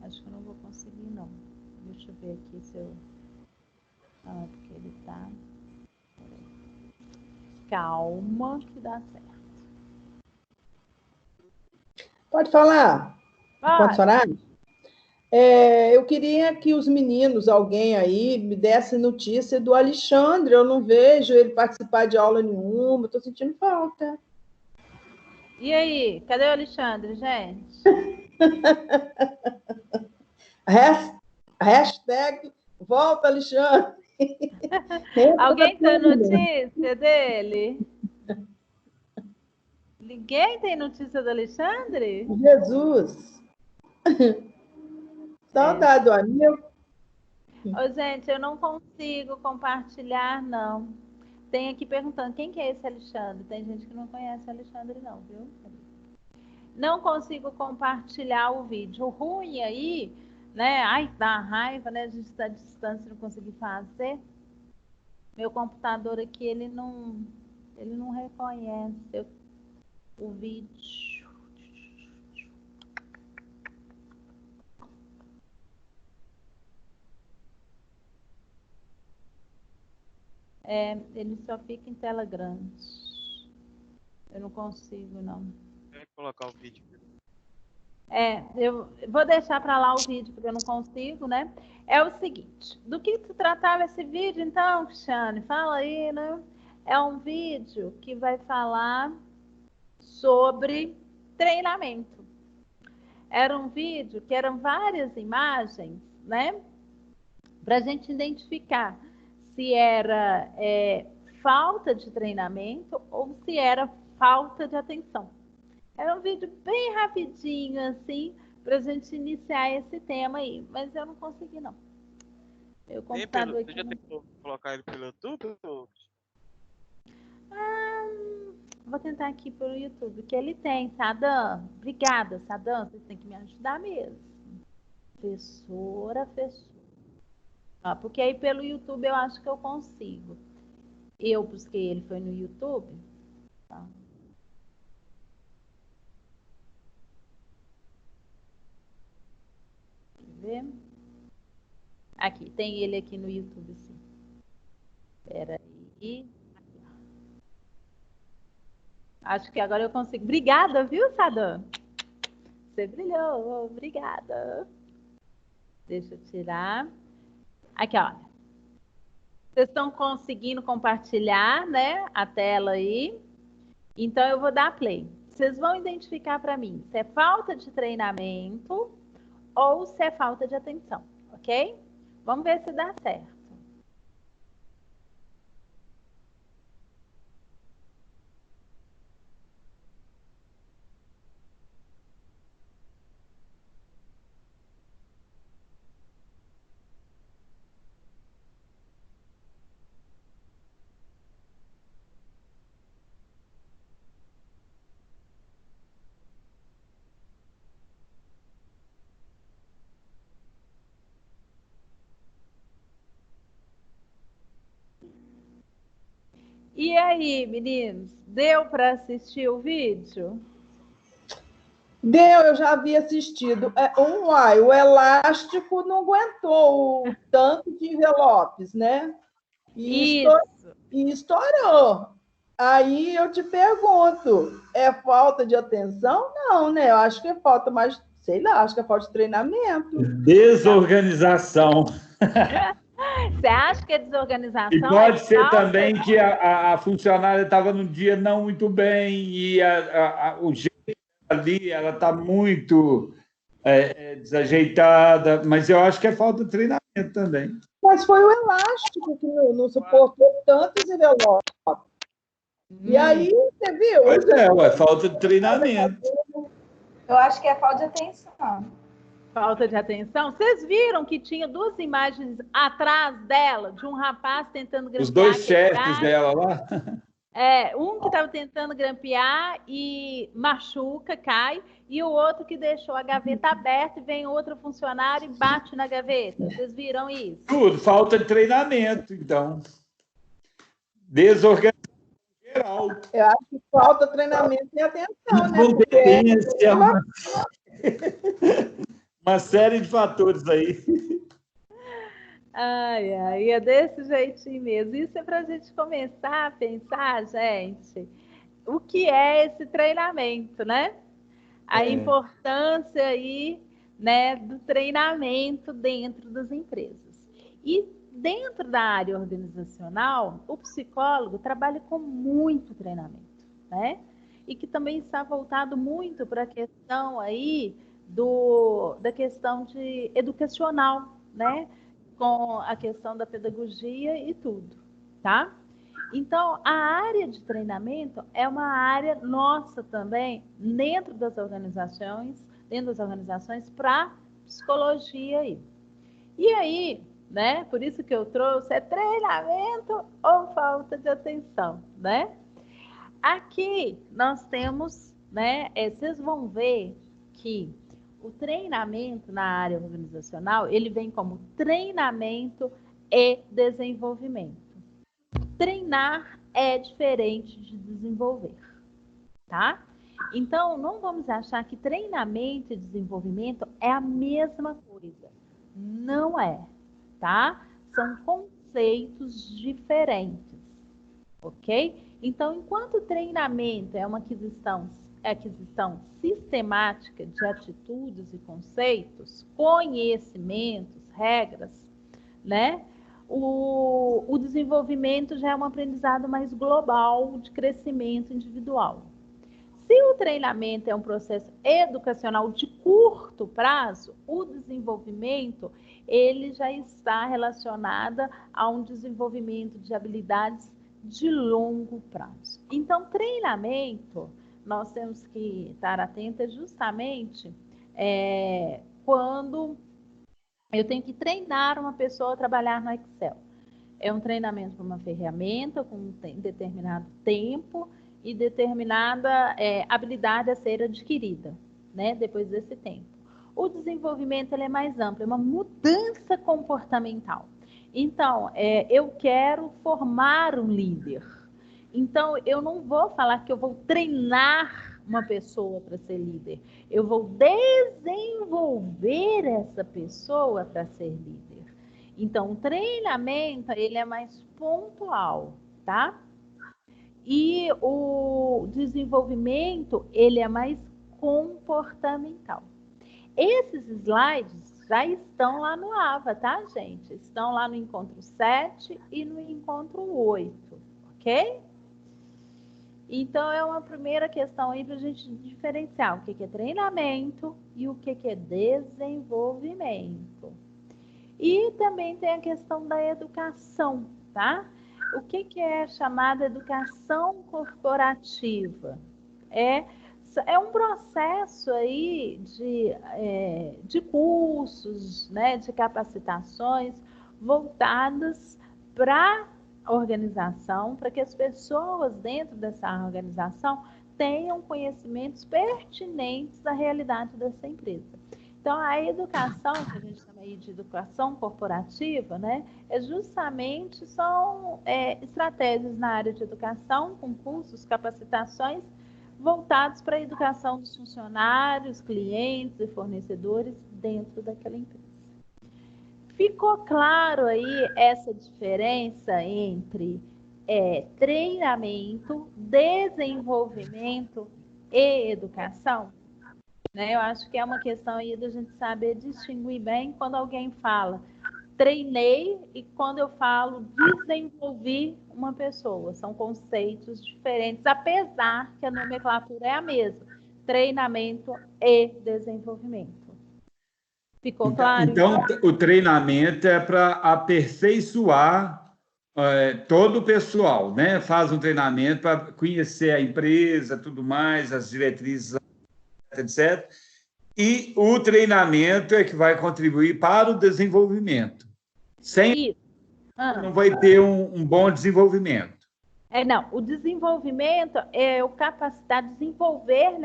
Acho que eu não vou conseguir, não. Deixa eu ver aqui se eu... Ah, porque ele tá... Calma que dá certo. Pode falar? Pode. Horário? Eu queria que os meninos, alguém aí, me desse notícia do Alexandre. Eu não vejo ele participar de aula nenhuma, estou sentindo falta. E aí, cadê o Alexandre, gente? Hashtag volta, Alexandre. Alguém tem notícia dele? Ninguém tem notícia do Alexandre? Jesus! Saudade do amigo. Ô, gente, eu não consigo compartilhar, não. Tem aqui perguntando, quem que é esse Alexandre? Tem gente que não conhece Alexandre, não, viu? Não consigo compartilhar o vídeo. O ruim aí, né? Ai, dá raiva, né? A gente está à distância e não conseguir fazer. Meu computador aqui, ele não reconhece o vídeo. Ele só fica em tela grande. Eu não consigo, não. Vai colocar o vídeo. Eu vou deixar para lá o vídeo, porque eu não consigo, né? É o seguinte, do que se tratava esse vídeo, então, Cristiane? Fala aí, né? É um vídeo que vai falar sobre treinamento. Era um vídeo que eram várias imagens, né? Para a gente identificar se era falta de treinamento ou se era falta de atenção. Era um vídeo bem rapidinho, assim, para a gente iniciar esse tema aí. Mas eu não consegui, não. Meu computador aqui. Você já tentou colocar ele pelo YouTube? Vou tentar aqui pelo YouTube, que ele tem, Sadam. Obrigada, Sadam. Vocês têm que me ajudar mesmo. Professora. Porque aí pelo YouTube eu acho que eu consigo. Eu busquei ele, foi no YouTube. Tá. Ver. Aqui, tem ele aqui no YouTube, sim. Espera aí. Acho que agora eu consigo. Obrigada, viu, Sadam? Você brilhou, obrigada. Deixa eu tirar. Aqui, ó. Vocês estão conseguindo compartilhar, né, a tela aí? Então, eu vou dar play. Vocês vão identificar para mim se é falta de treinamento ou se é falta de atenção, ok? Vamos ver se dá certo. E aí, meninos, deu para assistir o vídeo? Deu, eu já havia assistido. O elástico não aguentou o tanto de envelopes, né? E estourou. Aí eu te pergunto, é falta de atenção? Não, né? Eu acho que é falta, mas sei lá, acho que é falta de treinamento. Desorganização. Você acha que é desorganização? E pode ser também que a funcionária estava num dia não muito bem e o jeito ali, ela está muito desajeitada, mas eu acho que é falta de treinamento também. Mas foi o elástico que não suportou tantos envelopes. E aí, você viu? Pois é falta de treinamento. Eu acho que é falta de atenção. Falta de atenção? Vocês viram que tinha duas imagens atrás dela, de um rapaz tentando grampear. Os dois chefes dela lá? Um que estava tentando grampear e machuca, cai, e o outro que deixou a gaveta aberta e vem outro funcionário e bate na gaveta. Vocês viram isso? Tudo, falta de treinamento, então. Desorganização geral. Eu acho que falta treinamento e atenção, né? Competência. Uma série de fatores aí. Ai, é desse jeitinho mesmo. Isso é para a gente começar a pensar, gente, o que é esse treinamento, né? A importância aí, né, do treinamento dentro das empresas. E dentro da área organizacional, o psicólogo trabalha com muito treinamento, né? E que também está voltado muito para a questão aí da questão educacional, né? com a questão da pedagogia e tudo, tá? Então, a área de treinamento é uma área nossa também, dentro das organizações para psicologia aí. E aí, né, por isso que eu trouxe, é treinamento ou falta de atenção, né? Aqui nós temos, né, vocês vão ver que o treinamento na área organizacional, ele vem como treinamento e desenvolvimento. Treinar é diferente de desenvolver, tá? Então, não vamos achar que treinamento e desenvolvimento é a mesma coisa. Não é, tá? São conceitos diferentes, ok? Então, enquanto treinamento é uma aquisição sistemática de atitudes e conceitos, conhecimentos, regras, né? O desenvolvimento já é um aprendizado mais global de crescimento individual. Se o treinamento é um processo educacional de curto prazo, o desenvolvimento ele já está relacionado a um desenvolvimento de habilidades de longo prazo. Então, treinamento, nós temos que estar atentos justamente quando eu tenho que treinar uma pessoa a trabalhar no Excel. É um treinamento para uma ferramenta com um determinado tempo e determinada habilidade a ser adquirida, né, depois desse tempo. O desenvolvimento ele é mais amplo, é uma mudança comportamental. Então, eu quero formar um líder. Então, eu não vou falar que eu vou treinar uma pessoa para ser líder. Eu vou desenvolver essa pessoa para ser líder. Então, o treinamento, ele é mais pontual, tá? E o desenvolvimento, ele é mais comportamental. Esses slides já estão lá no AVA, tá, gente? Estão lá no encontro 7 e no encontro 8, ok? Então, é uma primeira questão aí para a gente diferenciar o que é treinamento e o que é desenvolvimento. E também tem a questão da educação, tá? O que é chamada educação corporativa? É um processo aí de cursos, né, de capacitações voltadas para a organização, para que as pessoas dentro dessa organização tenham conhecimentos pertinentes à realidade dessa empresa. Então, a educação, que a gente chama aí de educação corporativa, né, justamente são estratégias na área de educação, com cursos, capacitações, voltados para a educação dos funcionários, clientes e fornecedores dentro daquela empresa. Ficou claro aí essa diferença entre treinamento, desenvolvimento e educação? Né? Eu acho que é uma questão aí da gente saber distinguir bem quando alguém fala treinei e quando eu falo desenvolvi uma pessoa. São conceitos diferentes, apesar que a nomenclatura é a mesma. Treinamento e desenvolvimento. Ficou claro? Então, o treinamento é para aperfeiçoar todo o pessoal, né? Faz um treinamento para conhecer a empresa, tudo mais, as diretrizes, etc. E o treinamento é que vai contribuir para o desenvolvimento. Sem não vai ter um bom desenvolvimento. Não, o desenvolvimento é o capacitar de desenvolver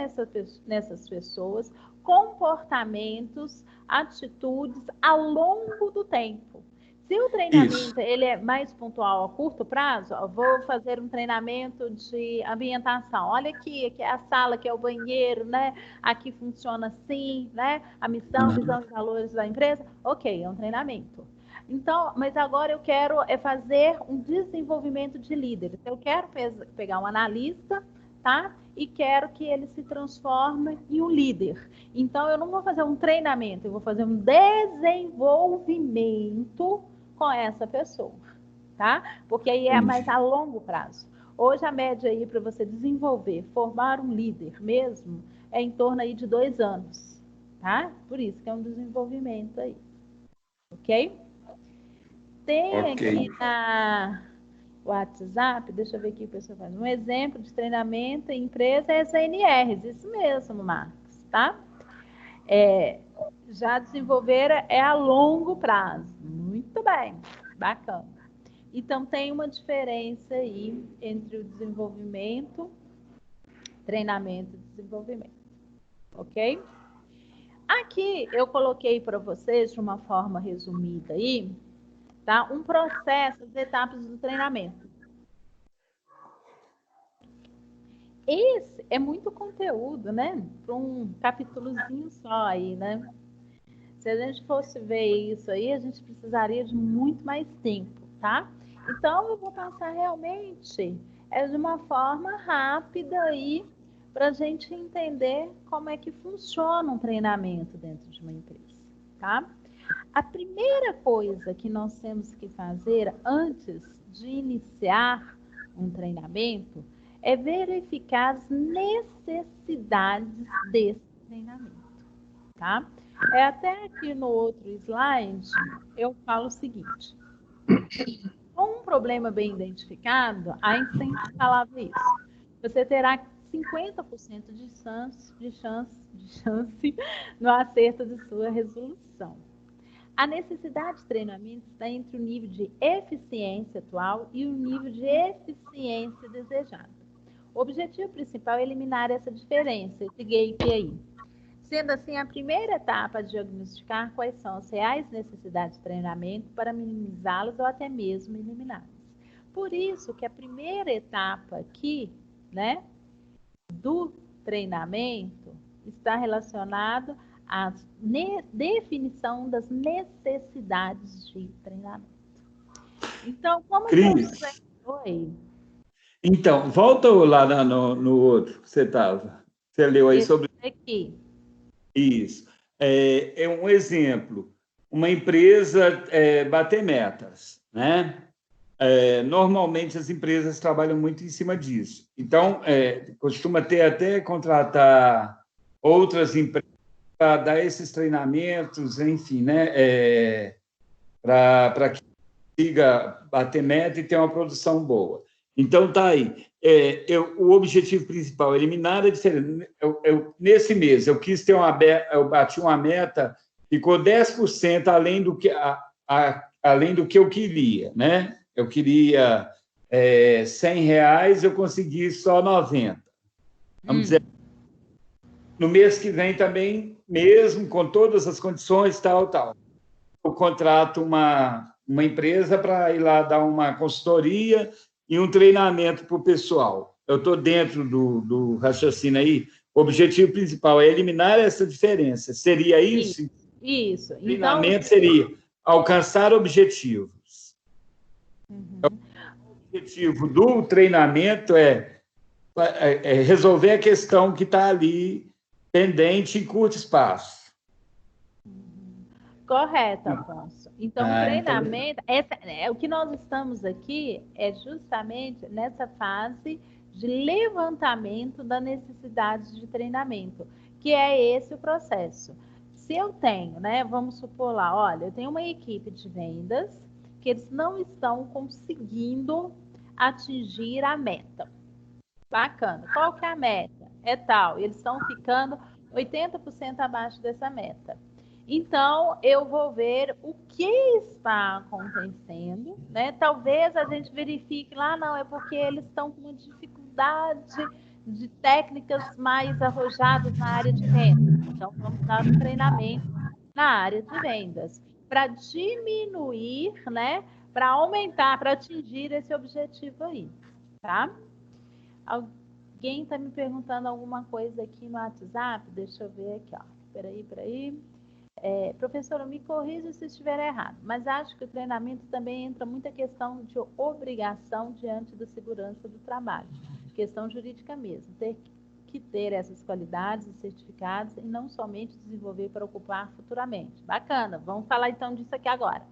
nessas pessoas comportamentos, atitudes ao longo do tempo. Se o treinamento ele é mais pontual a curto prazo, eu vou fazer um treinamento de ambientação. Olha aqui é a sala, aqui é o banheiro, né? Aqui funciona assim, né? A missão, visão e valores da empresa. Ok, é um treinamento. Então, mas agora eu quero fazer um desenvolvimento de líderes. Eu quero pegar um analista, tá? E quero que ele se transforme em um líder. Então, eu não vou fazer um treinamento, eu vou fazer um desenvolvimento com essa pessoa, tá? Porque aí é mais a longo prazo. Hoje, a média aí para você desenvolver, formar um líder mesmo, é em torno aí de 2 anos, tá? Por isso que é um desenvolvimento aí, ok? Tem Ok. aqui na WhatsApp, deixa eu ver aqui o pessoal faz. Um exemplo de treinamento em empresa é SNRs, isso mesmo, Marcos, tá? Já desenvolver é a longo prazo. Muito bem, bacana. Então, tem uma diferença aí entre o desenvolvimento, treinamento e desenvolvimento, ok? Aqui eu coloquei para vocês, de uma forma resumida aí, tá? Um processo, as etapas do treinamento. Esse é muito conteúdo, né? Para um capítulozinho só aí, né? Se a gente fosse ver isso aí, a gente precisaria de muito mais tempo, tá? Então, eu vou passar realmente de uma forma rápida aí para a gente entender como é que funciona um treinamento dentro de uma empresa, tá? A primeira coisa que nós temos que fazer antes de iniciar um treinamento é verificar as necessidades desse treinamento, tá? Até aqui no outro slide, eu falo o seguinte. Com um problema bem identificado, Einstein falava isso. Você terá 50% de chance no acerto de sua resolução. A necessidade de treinamento está entre o nível de eficiência atual e o nível de eficiência desejada. O objetivo principal é eliminar essa diferença, esse gap aí. Sendo assim, a primeira etapa é diagnosticar quais são as reais necessidades de treinamento para minimizá-las ou até mesmo eliminá-las. Por isso que a primeira etapa aqui, né, do treinamento está relacionado à definição das necessidades de treinamento. Então, como Cris, Oi. Então, volta lá no outro que você estava. Você leu aí sobre aqui. Isso. É um exemplo. Uma empresa bater metas, né? Normalmente as empresas trabalham muito em cima disso. Então, costuma ter até contratar outras empresas para dar esses treinamentos, enfim, né? Para que consiga bater meta e ter uma produção boa. Então, tá aí. O objetivo principal é eliminar a diferença. Nesse mês, eu quis ter eu bati uma meta, ficou 10% além do que eu queria, né? Eu queria R$100, eu consegui só 90. Vamos dizer, no mês que vem também, mesmo com todas as condições, tal. Eu contrato uma empresa para ir lá dar uma consultoria e um treinamento para o pessoal. Eu estou dentro do raciocínio aí. O objetivo principal é eliminar essa diferença. Seria isso? Isso. O treinamento seria alcançar objetivos. O objetivo do treinamento é resolver a questão que está ali pendente em curto espaço. Correto, Afonso. Então, o treinamento, o que nós estamos aqui é justamente nessa fase de levantamento da necessidade de treinamento, que é esse o processo. Se eu tenho, né, vamos supor lá, olha, eu tenho uma equipe de vendas que eles não estão conseguindo atingir a meta. Bacana. Qual que é a meta? É tal. Eles estão ficando 80% abaixo dessa meta. Então, eu vou ver o que está acontecendo, né? Talvez a gente verifique lá, não, é porque eles estão com uma dificuldade de técnicas mais arrojadas na área de vendas. Então, vamos dar um treinamento na área de vendas para diminuir, né? Para aumentar, para atingir esse objetivo aí, tá? Alguém está me perguntando alguma coisa aqui no WhatsApp? Deixa eu ver aqui, ó. Peraí. Professora, me corrija se estiver errado, mas acho que o treinamento também entra muita questão de obrigação diante da segurança do trabalho. Questão jurídica mesmo. Ter que ter essas qualidades e certificados e não somente desenvolver para ocupar futuramente. Bacana, vamos falar então disso aqui agora.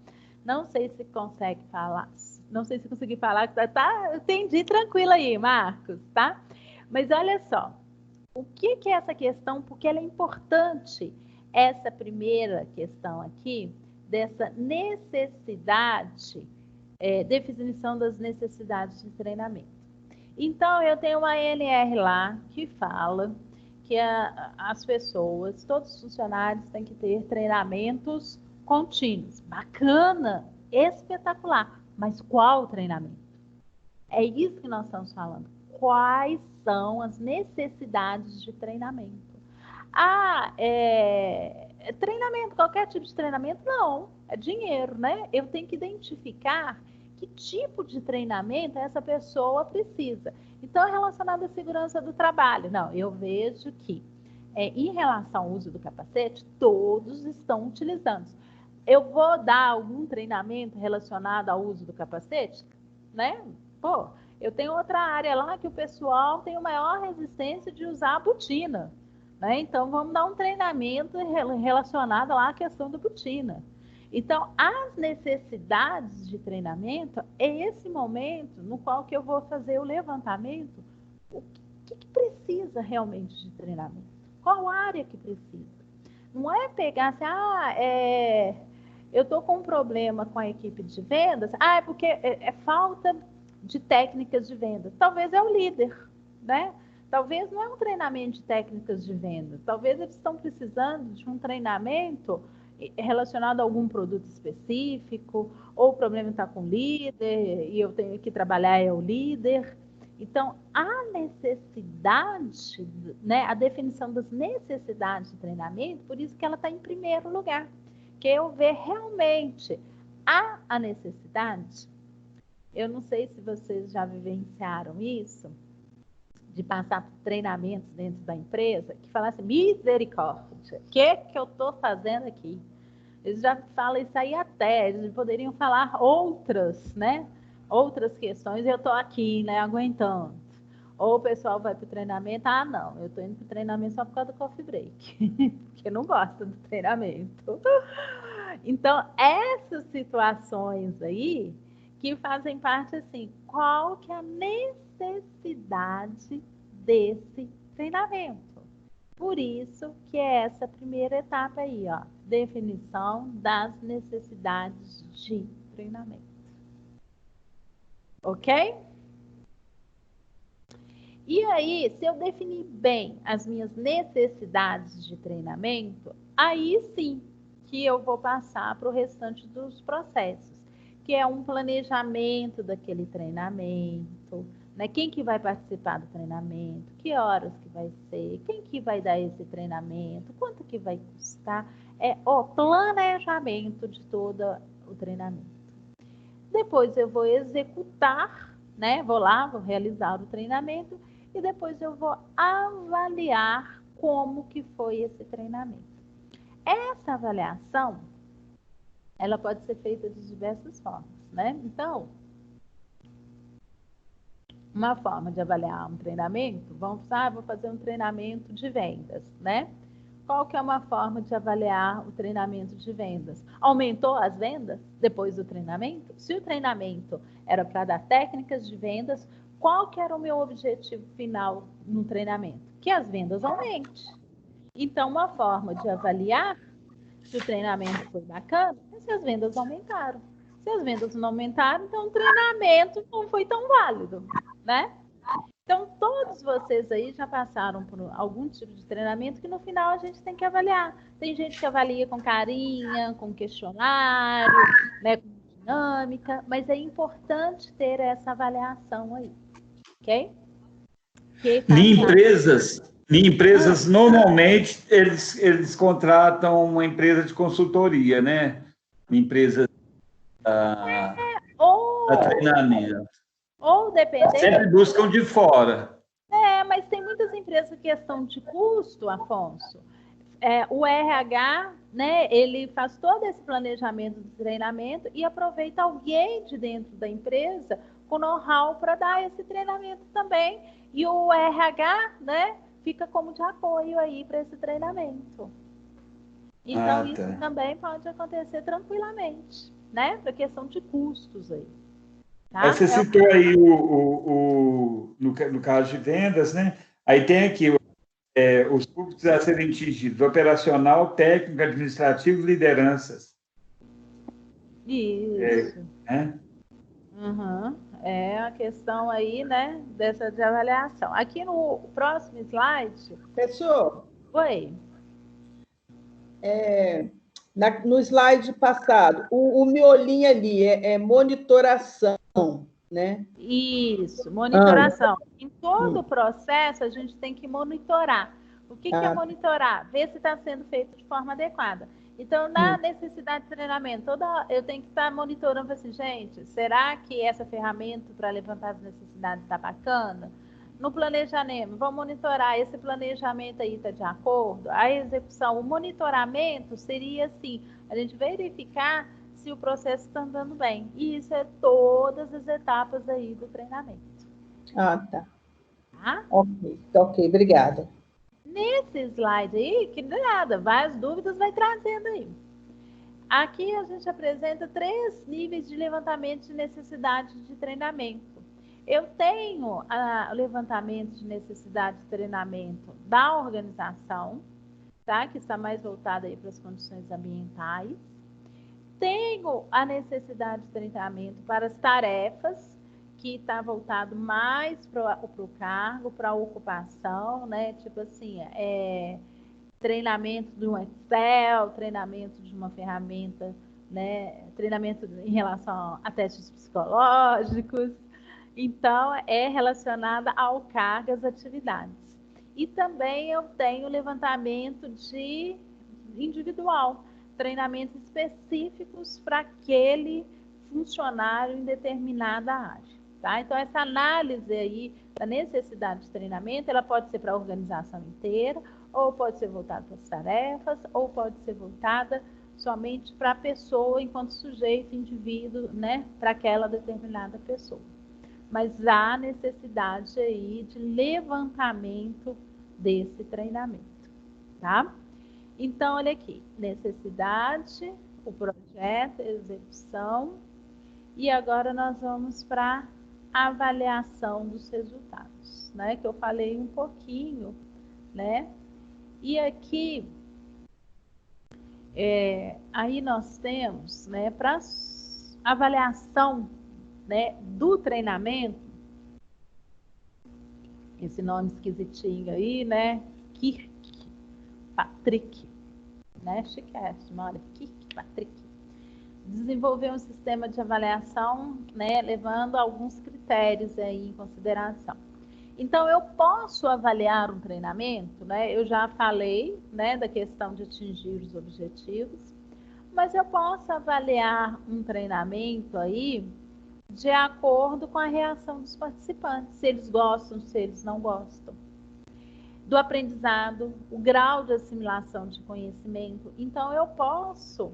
Não sei se consegue falar, não sei se consegui falar, tá? Entendi, tranquilo aí, Marcos, tá? Mas olha só, o que é essa questão? Porque ela é importante, essa primeira questão aqui, dessa necessidade, definição das necessidades de treinamento. Então, eu tenho uma ANR lá que fala que as pessoas, todos os funcionários têm que ter treinamentos contínuos. Bacana, espetacular. Mas qual treinamento? É isso que nós estamos falando. Quais são as necessidades de treinamento? Treinamento, qualquer tipo de treinamento? Não, é dinheiro, né? Eu tenho que identificar que tipo de treinamento essa pessoa precisa. Então, é relacionado à segurança do trabalho. Não, eu vejo que, em relação ao uso do capacete, todos estão utilizando. Eu vou dar algum treinamento relacionado ao uso do capacete? Né? Pô, eu tenho outra área lá que o pessoal tem maior resistência de usar a botina. Né? Então, vamos dar um treinamento relacionado lá à questão da botina. Então, as necessidades de treinamento é esse momento no qual que eu vou fazer o levantamento. O que precisa realmente de treinamento? Qual área que precisa? Não é pegar assim, eu estou com um problema com a equipe de vendas, é porque é falta de técnicas de vendas. Talvez é o líder, né? Talvez não é um treinamento de técnicas de venda. Talvez eles estão precisando de um treinamento relacionado a algum produto específico, ou o problema está com o líder, e eu tenho que trabalhar o líder. Então, a necessidade, né, a definição das necessidades de treinamento, por isso que ela está em primeiro lugar. Que eu ver realmente a necessidade. Eu não sei se vocês já vivenciaram isso, de passar por treinamentos dentro da empresa, que falasse, misericórdia, o que eu estou fazendo aqui? Eles já falam isso aí até, eles poderiam falar outras, né? Outras questões, eu estou aqui, né, aguentando. Ou o pessoal vai para o treinamento, não, eu estou indo para o treinamento só por causa do coffee break, porque não gosta do treinamento. Então, essas situações aí, que fazem parte, assim, qual que é a necessidade desse treinamento. Por isso que é essa primeira etapa aí, ó, definição das necessidades de treinamento. Ok? E aí, se eu definir bem as minhas necessidades de treinamento, aí sim que eu vou passar para o restante dos processos, que é um planejamento daquele treinamento, né? Quem que vai participar do treinamento, que horas que vai ser, quem que vai dar esse treinamento, quanto que vai custar, o planejamento de todo o treinamento. Depois eu vou executar, né? Vou lá, vou realizar o treinamento e depois eu vou avaliar como que foi esse treinamento. Essa avaliação, ela pode ser feita de diversas formas, né? Então, uma forma de avaliar um treinamento, vamos pensar, vou fazer um treinamento de vendas, né? Qual que é uma forma de avaliar o treinamento de vendas? Aumentou as vendas depois do treinamento? Se o treinamento era para dar técnicas de vendas, qual que era o meu objetivo final no treinamento? Que as vendas aumentem. Então, uma forma de avaliar se o treinamento foi bacana é se as vendas aumentaram. Se as vendas não aumentaram, então o treinamento não foi tão válido, né? Então, todos vocês aí já passaram por algum tipo de treinamento que no final a gente tem que avaliar. Tem gente que avalia com carinha, com questionário, né, com dinâmica, mas é importante ter essa avaliação aí, ok? Em empresas normalmente, eles contratam uma empresa de consultoria, né? Empresa para treinamento. Ou dependendo... Sempre buscam de fora. Mas tem muitas empresas que questão de custo, Afonso. O RH, né, ele faz todo esse planejamento de treinamento e aproveita alguém de dentro da empresa com know-how para dar esse treinamento também. E o RH, né, fica como de apoio aí para esse treinamento. Então, isso também pode acontecer tranquilamente, né? Para questão de custos aí. Tá? Você citou aí no caso de vendas, né? Aí tem aqui os públicos a serem atingidos: operacional, técnico, administrativo, lideranças. Isso. Né? Uhum. É a questão aí, né, dessa de avaliação. Aqui no próximo slide. Professor, Oi. no slide passado, o miolinho ali é monitoração, né? Isso, monitoração. Em todo o processo, a gente tem que monitorar. O que é monitorar? Ver se está sendo feito de forma adequada. Então, na necessidade de treinamento, eu tenho que estar monitorando assim, gente, será que essa ferramenta para levantar as necessidades está bacana? No planejamento, vamos monitorar, esse planejamento aí está de acordo? A execução, o monitoramento seria assim, a gente verificar se o processo está andando bem. E isso é todas as etapas aí do treinamento. Tá. Tá? Ok, obrigada. Nesse slide aí, que nada, várias dúvidas vai trazendo aí. Aqui a gente apresenta 3 níveis de levantamento de necessidade de treinamento. Eu tenho o levantamento de necessidade de treinamento da organização, tá? Que está mais voltada aí para as condições ambientais. Tenho a necessidade de treinamento para as tarefas, que está voltado mais para o cargo, para a ocupação, né? Tipo assim, treinamento de um Excel, treinamento de uma ferramenta, né? Treinamento em relação a testes psicológicos. Então, é relacionada ao cargo, às atividades. E também eu tenho levantamento de individual, treinamentos específicos para aquele funcionário em determinada área. Tá? Então, essa análise aí da necessidade de treinamento, ela pode ser para a organização inteira, ou pode ser voltada para as tarefas, ou pode ser voltada somente para a pessoa enquanto sujeito, indivíduo, né? Para aquela determinada pessoa. Mas há necessidade aí de levantamento desse treinamento, tá? Então, olha aqui, necessidade, o projeto, a execução, e agora nós vamos para a avaliação dos resultados, né? Que eu falei um pouquinho, né? E aqui, aí nós temos, né, para avaliação, né, do treinamento, esse nome esquisitinho aí, né, Kirkpatrick, né, chiquérrimo, olha, Kirkpatrick, desenvolveu um sistema de avaliação, né, levando alguns critérios aí em consideração. Então, eu posso avaliar um treinamento, né? Eu já falei, né, da questão de atingir os objetivos, mas eu posso avaliar um treinamento aí de acordo com a reação dos participantes, se eles gostam, se eles não gostam. Do aprendizado, o grau de assimilação de conhecimento. Então, eu posso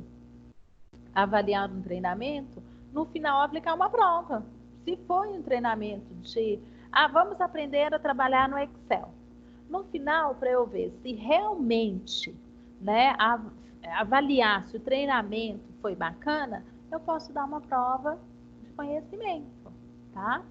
avaliar um treinamento, no final aplicar uma prova. Se for um treinamento de vamos aprender a trabalhar no Excel. No final, para eu ver se realmente, né, avaliar se o treinamento foi bacana, eu posso dar uma prova de conhecimento, tá?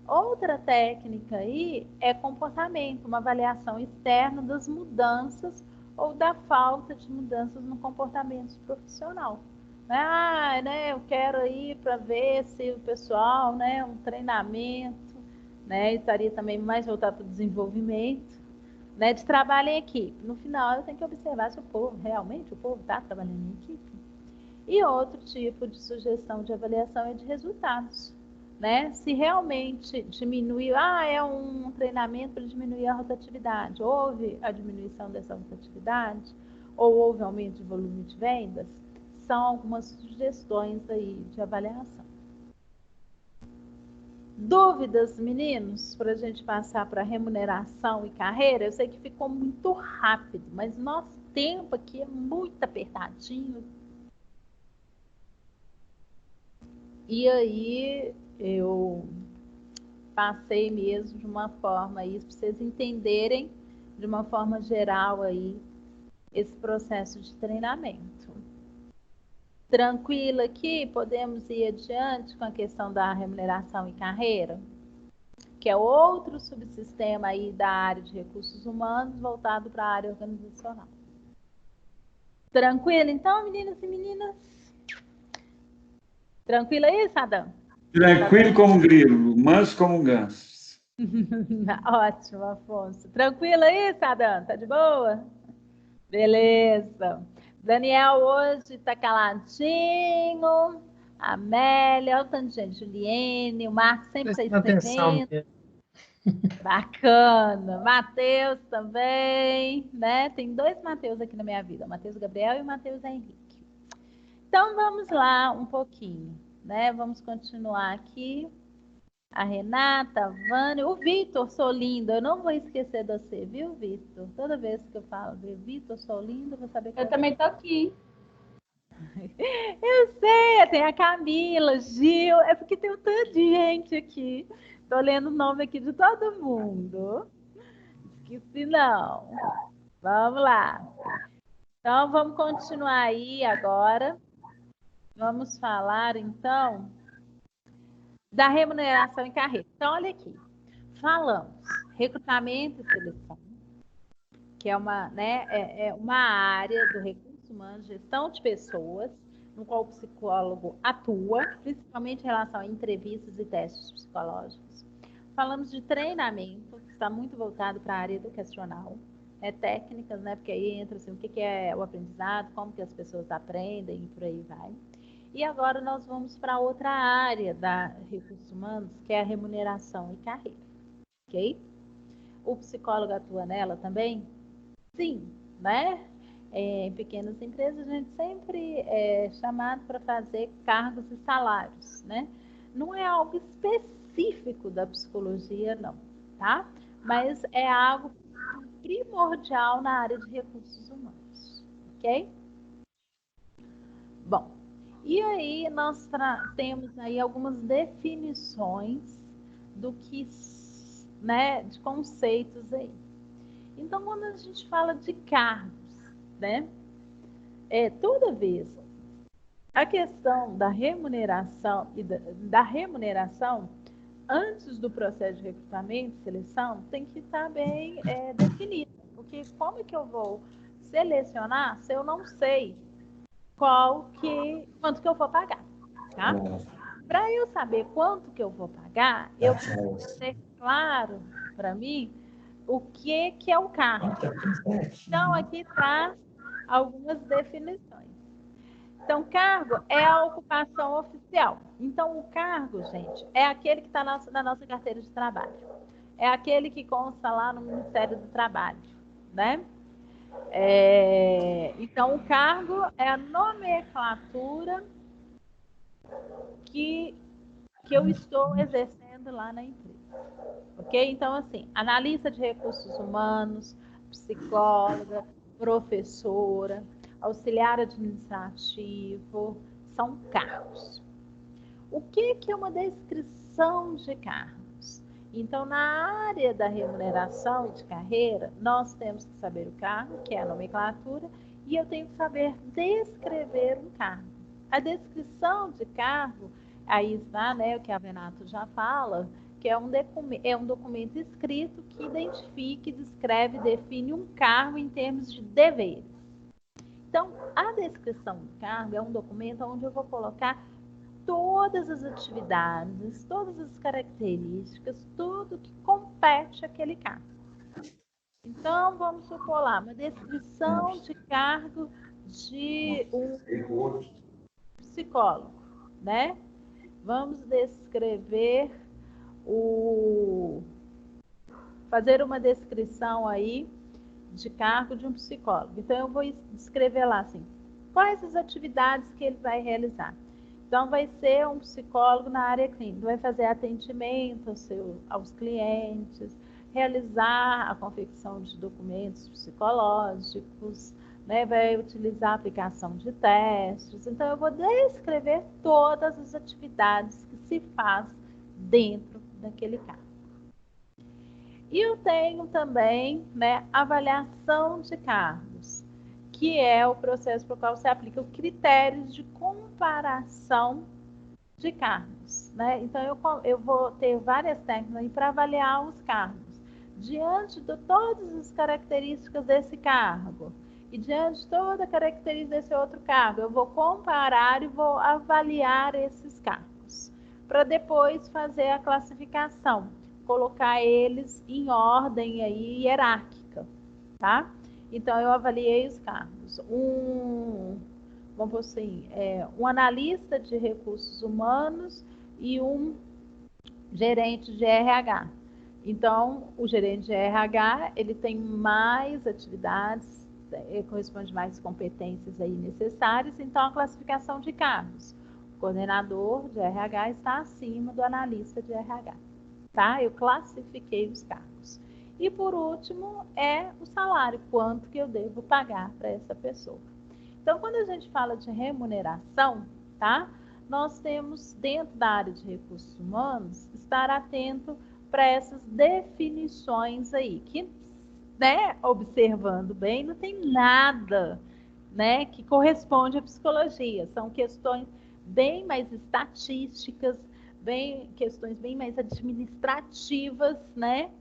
Outra técnica aí é comportamento, uma avaliação externa das mudanças ou da falta de mudanças no comportamento profissional. Né, eu quero ir para ver se o pessoal, né, um treinamento, né, estaria também mais voltado para o desenvolvimento, né, de trabalho em equipe. No final, eu tenho que observar se o povo está trabalhando em equipe. E outro tipo de sugestão de avaliação é de resultados, né? Se realmente diminuiu, é um treinamento para diminuir a rotatividade, houve a diminuição dessa rotatividade, ou houve aumento de volume de vendas, são algumas sugestões aí de avaliação. Dúvidas, meninos, para a gente passar para remuneração e carreira? Eu sei que ficou muito rápido, mas nosso tempo aqui é muito apertadinho. E aí eu passei mesmo de uma forma aí, para vocês entenderem de uma forma geral aí esse processo de treinamento. Tranquilo aqui? Podemos ir adiante com a questão da remuneração e carreira? Que é outro subsistema aí da área de recursos humanos voltado para a área organizacional. Tranquilo, então, meninos e meninas? Tranquilo aí, Sadam? Tranquilo como um grilo, manso como um ganso. Ótimo, Afonso. Tranquilo aí, Sadam? Tá de boa? Beleza. Daniel hoje tá caladinho. Amélia, olha o tanto de gente. Juliene, o Marcos sempre está Prestando atenção escrevendo. mesmo. Bacana. Matheus também, né? Tem 2 Matheus aqui na minha vida, o Matheus Gabriel e o Matheus Henrique. Então vamos lá um pouquinho, né? Vamos continuar aqui. A Renata, a Vânia, o Vitor, sou lindo. Eu não vou esquecer de você, viu, Vitor? Toda vez que eu falo de Vitor, sou lindo, eu vou saber que eu também tô aqui. Eu sei, tem a Camila, Gil, é porque tem um tanto de gente aqui. Tô lendo o nome aqui de todo mundo. Esqueci não. Vamos lá. Então, vamos continuar aí agora. Vamos falar, então, da remuneração em carreira. Então, olha aqui. Falamos recrutamento e seleção, que é uma, né, uma área do recurso humano, gestão de pessoas, no qual o psicólogo atua, principalmente em relação a entrevistas e testes psicológicos. Falamos de treinamento, que está muito voltado para a área educacional, técnicas, né, porque aí entra assim, o que é o aprendizado, como que as pessoas aprendem e por aí vai. E agora nós vamos para outra área da recursos humanos, que é a remuneração e carreira, ok? O psicólogo atua nela também? Sim, né? Em pequenas empresas, a gente sempre é chamado para fazer cargos e salários, né? Não é algo específico da psicologia, não, tá? Mas é algo primordial na área de recursos humanos, ok? Bom, e aí nós temos aí algumas definições do que, né, de conceitos aí. Então, quando a gente fala de cargos, né, toda vez a questão da remuneração e da remuneração antes do processo de recrutamento e seleção tem que estar bem definida, porque como é que eu vou selecionar se eu não sei quanto que eu vou pagar, tá? Para eu saber quanto que eu vou pagar, eu preciso ter claro para mim o que é o cargo. Então, aqui traz algumas definições. Então, cargo é a ocupação oficial. Então, o cargo, gente, é aquele que está na nossa carteira de trabalho. É aquele que consta lá no Ministério do Trabalho, né? Então, o cargo é a nomenclatura que eu estou exercendo lá na empresa. Ok? Então, assim, analista de recursos humanos, psicóloga, professora, auxiliar administrativo, são cargos. O que é uma descrição de cargos? Então, na área da remuneração e de carreira, nós temos que saber o cargo, que é a nomenclatura, e eu tenho que saber descrever um cargo. A descrição de cargo, aí está, né, o que a Renato já fala, que é um documento escrito que identifica, descreve, define um cargo em termos de deveres. Então, a descrição do cargo é um documento onde eu vou colocar todas as atividades, todas as características, tudo que compete àquele cargo. Então, vamos supor lá, uma descrição de cargo de um psicólogo, né? Vamos descrever fazer uma descrição aí de cargo de um psicólogo. Então, eu vou descrever lá assim, quais as atividades que ele vai realizar. Então, vai ser um psicólogo na área clínica, vai fazer atendimento aos clientes, realizar a confecção de documentos psicológicos, né? Vai utilizar a aplicação de testes. Então, eu vou descrever todas as atividades que se faz dentro daquele cargo. E eu tenho também, né, avaliação de cargos, que é o processo para o qual você aplica os critérios de comparação de cargos, né? Então, eu vou ter várias técnicas para avaliar os cargos. Diante de todas as características desse cargo, E diante de toda a característica desse outro cargo, eu vou comparar e vou avaliar esses cargos, para depois fazer a classificação, colocar eles em ordem aí hierárquica, tá? Então, eu avaliei os cargos. Vamos por assim, um analista de recursos humanos e um gerente de RH. Então, o gerente de RH, ele tem mais atividades, corresponde mais competências aí necessárias, então a classificação de cargos. O coordenador de RH está acima do analista de RH, tá? Eu classifiquei os cargos. E por último, é o salário, quanto que eu devo pagar para essa pessoa. Então, quando a gente fala de remuneração, tá? Nós temos, dentro da área de recursos humanos, estar atento para essas definições aí, que, né, observando bem, não tem nada, né, que corresponde à psicologia. São questões bem mais estatísticas, questões bem mais administrativas, né,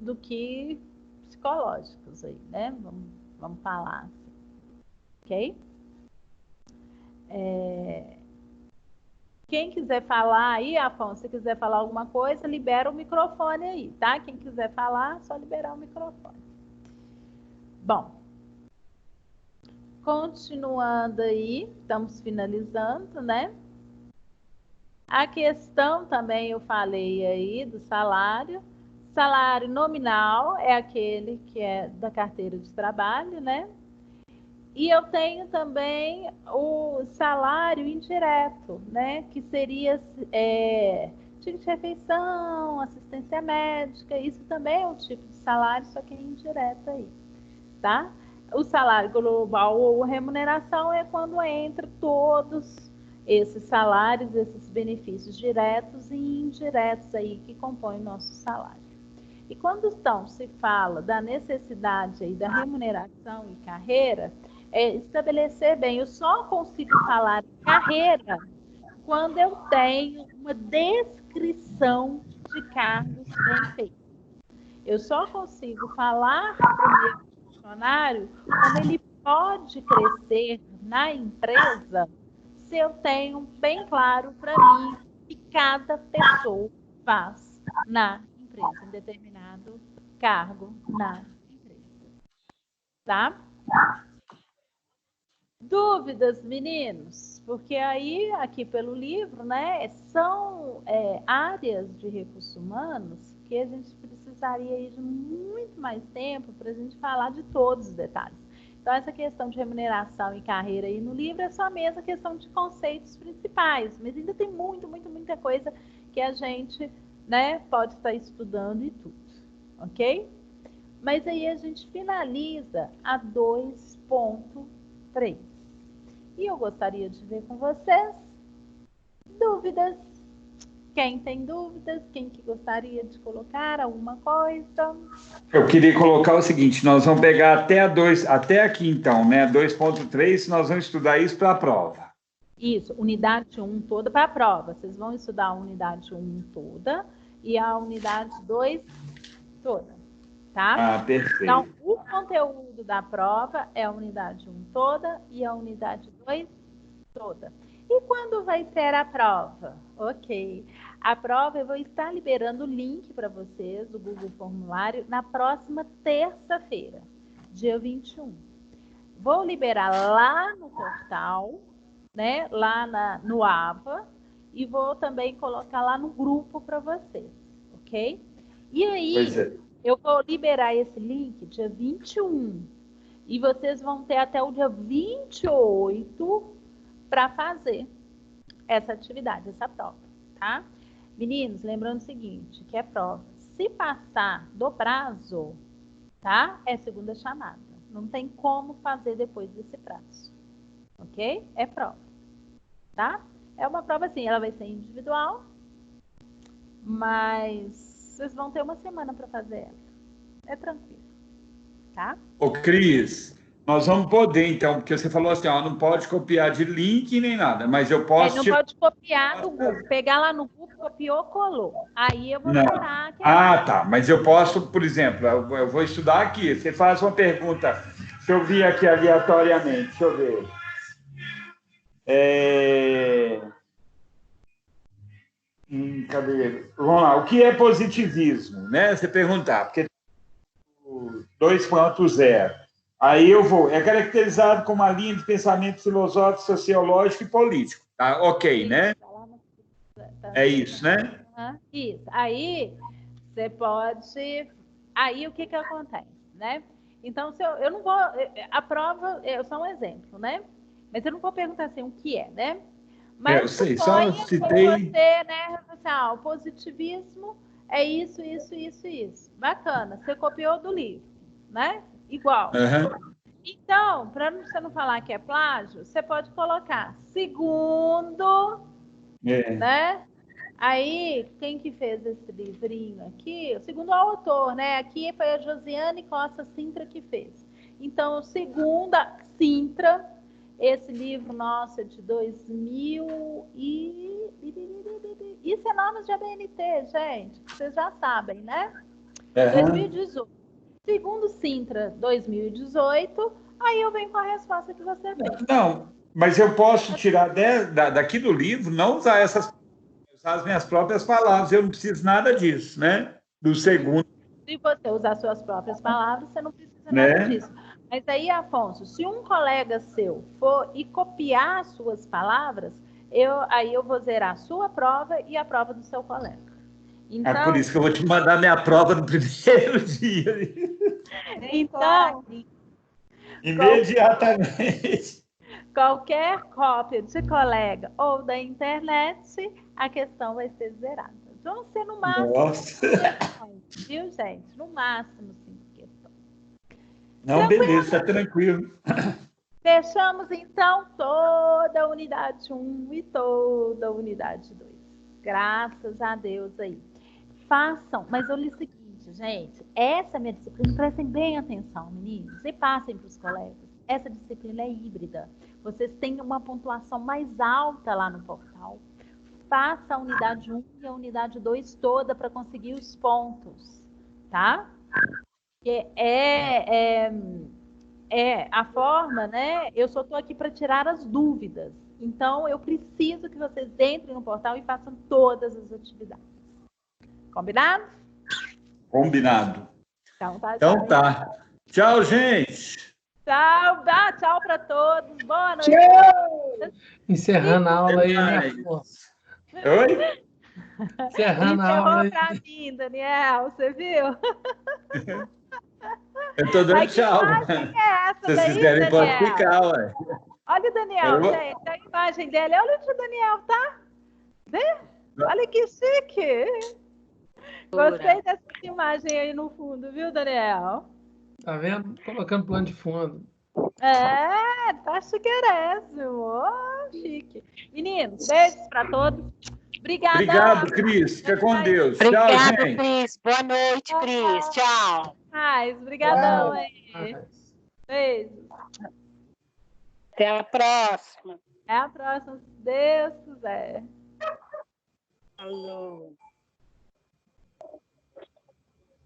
do que psicológicos aí, né? Vamos falar assim, ok? Quem quiser falar aí, Afonso, se quiser falar alguma coisa, libera o microfone aí, tá? Quem quiser falar, só liberar o microfone. Bom, continuando aí, estamos finalizando, né? A questão também eu falei aí do salário. Salário nominal é aquele que é da carteira de trabalho, né? E eu tenho também o salário indireto, né? Que seria ticket de refeição, assistência médica. Isso também é um tipo de salário, só que é indireto aí, tá? O salário global ou remuneração é quando entra todos esses salários, esses benefícios diretos e indiretos aí que compõem o nosso salário. E quando então se fala da necessidade aí da remuneração e carreira, estabelecer bem, eu só consigo falar carreira quando eu tenho uma descrição de cargos bem feita. Eu só consigo falar para o meu funcionário como ele pode crescer na empresa se eu tenho bem claro para mim o que cada pessoa faz na empresa, em determinado cargo na empresa. Tá? Dúvidas, meninos? Porque aí, aqui pelo livro, né, são áreas de recursos humanos que a gente precisaria aí de muito mais tempo para a gente falar de todos os detalhes. Então, essa questão de remuneração e carreira aí no livro é só a mesma questão de conceitos principais, mas ainda tem muita coisa que a gente, né, pode estar estudando e tudo, ok? Mas aí a gente finaliza a 2.3. E eu gostaria de ver com vocês dúvidas. Quem tem dúvidas? Quem que gostaria de colocar alguma coisa? Eu queria colocar o seguinte, nós vamos pegar até aqui então, né? 2.3, nós vamos estudar isso para a prova. Isso, unidade 1 toda para a prova. Vocês vão estudar a unidade 1 toda e a unidade 2 toda, tá? Ah, perfeito. Então, o conteúdo da prova é a unidade 1 toda e a unidade 2 toda. E quando vai ser a prova? Ok. A prova eu vou estar liberando o link para vocês do Google Formulário na próxima terça-feira, dia 21. Vou liberar lá no portal, né? Lá no AVA, e vou também colocar lá no grupo para vocês, ok? E aí, eu vou liberar esse link dia 21. E vocês vão ter até o dia 28 para fazer essa atividade, essa prova, tá? Meninos, lembrando o seguinte, que é prova. Se passar do prazo, tá? É segunda chamada. Não tem como fazer depois desse prazo, ok? É prova, tá? É uma prova assim, ela vai ser individual, mas vocês vão ter uma semana para fazer ela. É tranquilo, tá? Ô, Cris, Nós vamos poder, então, porque você falou assim, ó, não pode copiar de link nem nada, mas eu posso... Não pode copiar do Google. Pegar lá no Google, copiou, colou. Aí eu vou Não. zerar. Tá. Mas eu posso, por exemplo, eu vou estudar aqui. Você faz uma pergunta. Deixa eu vir aqui aleatoriamente. Deixa eu ver. Cadê? Vamos lá. O que é positivismo? Né? Você perguntar, porque 2.0. Aí eu vou. É caracterizado como uma linha de pensamento filosófico, sociológico e político. Tá? Ok, né? É isso, né? Isso. Aí você pode. Aí o que acontece, né? Então, se eu não vou. A prova é só um exemplo, né? Mas eu não vou perguntar assim o que é, né? Mas eu sei, só citei. Você, né? Assim, o positivismo é isso. Bacana. Você copiou do livro, né? Igual. Uhum. Então, para você não falar que é plágio, você pode colocar segundo, né? Aí, quem que fez esse livrinho aqui? Segundo o autor, né? Aqui foi a Josiane Costa Sintra que fez. Então, segundo a Sintra, esse livro nosso é de 2000 e... Isso é nomes de ABNT, gente. Vocês já sabem, né? 2018. Segundo Sintra, 2018, aí eu venho com a resposta que você fez. Não, mas eu posso tirar daqui do livro, não usar usar as minhas próprias palavras, eu não preciso nada disso, né? Do segundo. Se você usar suas próprias palavras, você não precisa nada disso. Mas aí, Afonso, se um colega seu for e copiar as suas palavras, aí eu vou zerar a sua prova e a prova do seu colega. Então, é por isso que eu vou te mandar minha prova no primeiro dia. Então, imediatamente. Qualquer cópia de colega ou da internet, a questão vai ser zerada. Vão ser no máximo 5 questões, viu, gente? No máximo 5 questões. Não, beleza, tranquilo. Fechamos, então, toda a unidade 1 e toda a unidade 2. Graças a Deus aí. Façam, mas olha o seguinte, gente, essa minha disciplina, prestem bem atenção, meninos, e passem para os colegas. Essa disciplina é híbrida. Vocês têm uma pontuação mais alta lá no portal. Faça a unidade 1 e a unidade 2 toda para conseguir os pontos, tá? Porque a forma, né? Eu só estou aqui para tirar as dúvidas. Então, eu preciso que vocês entrem no portal e façam todas as atividades. Combinado? Combinado. Então tá. Tchau, gente. Tchau, tchau para todos. Boa noite. Tchau. Encerrando a aula aí, né, Afonso? Oi? Encerrando a aula aí. Para mim, Daniel, você viu? Eu tô dando tchau. Se vocês quiserem, pode ficar, ué. Olha o Daniel, gente, a imagem dele. Olha onde o Daniel tá. Vê? Olha que chique. Gostei dessa imagem aí no fundo, viu, Daniel? Tá vendo? Colocando plano de fundo. Tá chiquérrimo. Oh, chique. Meninos, beijos para todos. Obrigada. Obrigado, Cris. Fica com Deus. Obrigado, tchau, gente. Cris. Boa noite, Cris. Tchau. Obrigadão aí. Beijo. Até a próxima. Até a próxima, se Deus quiser. Alô.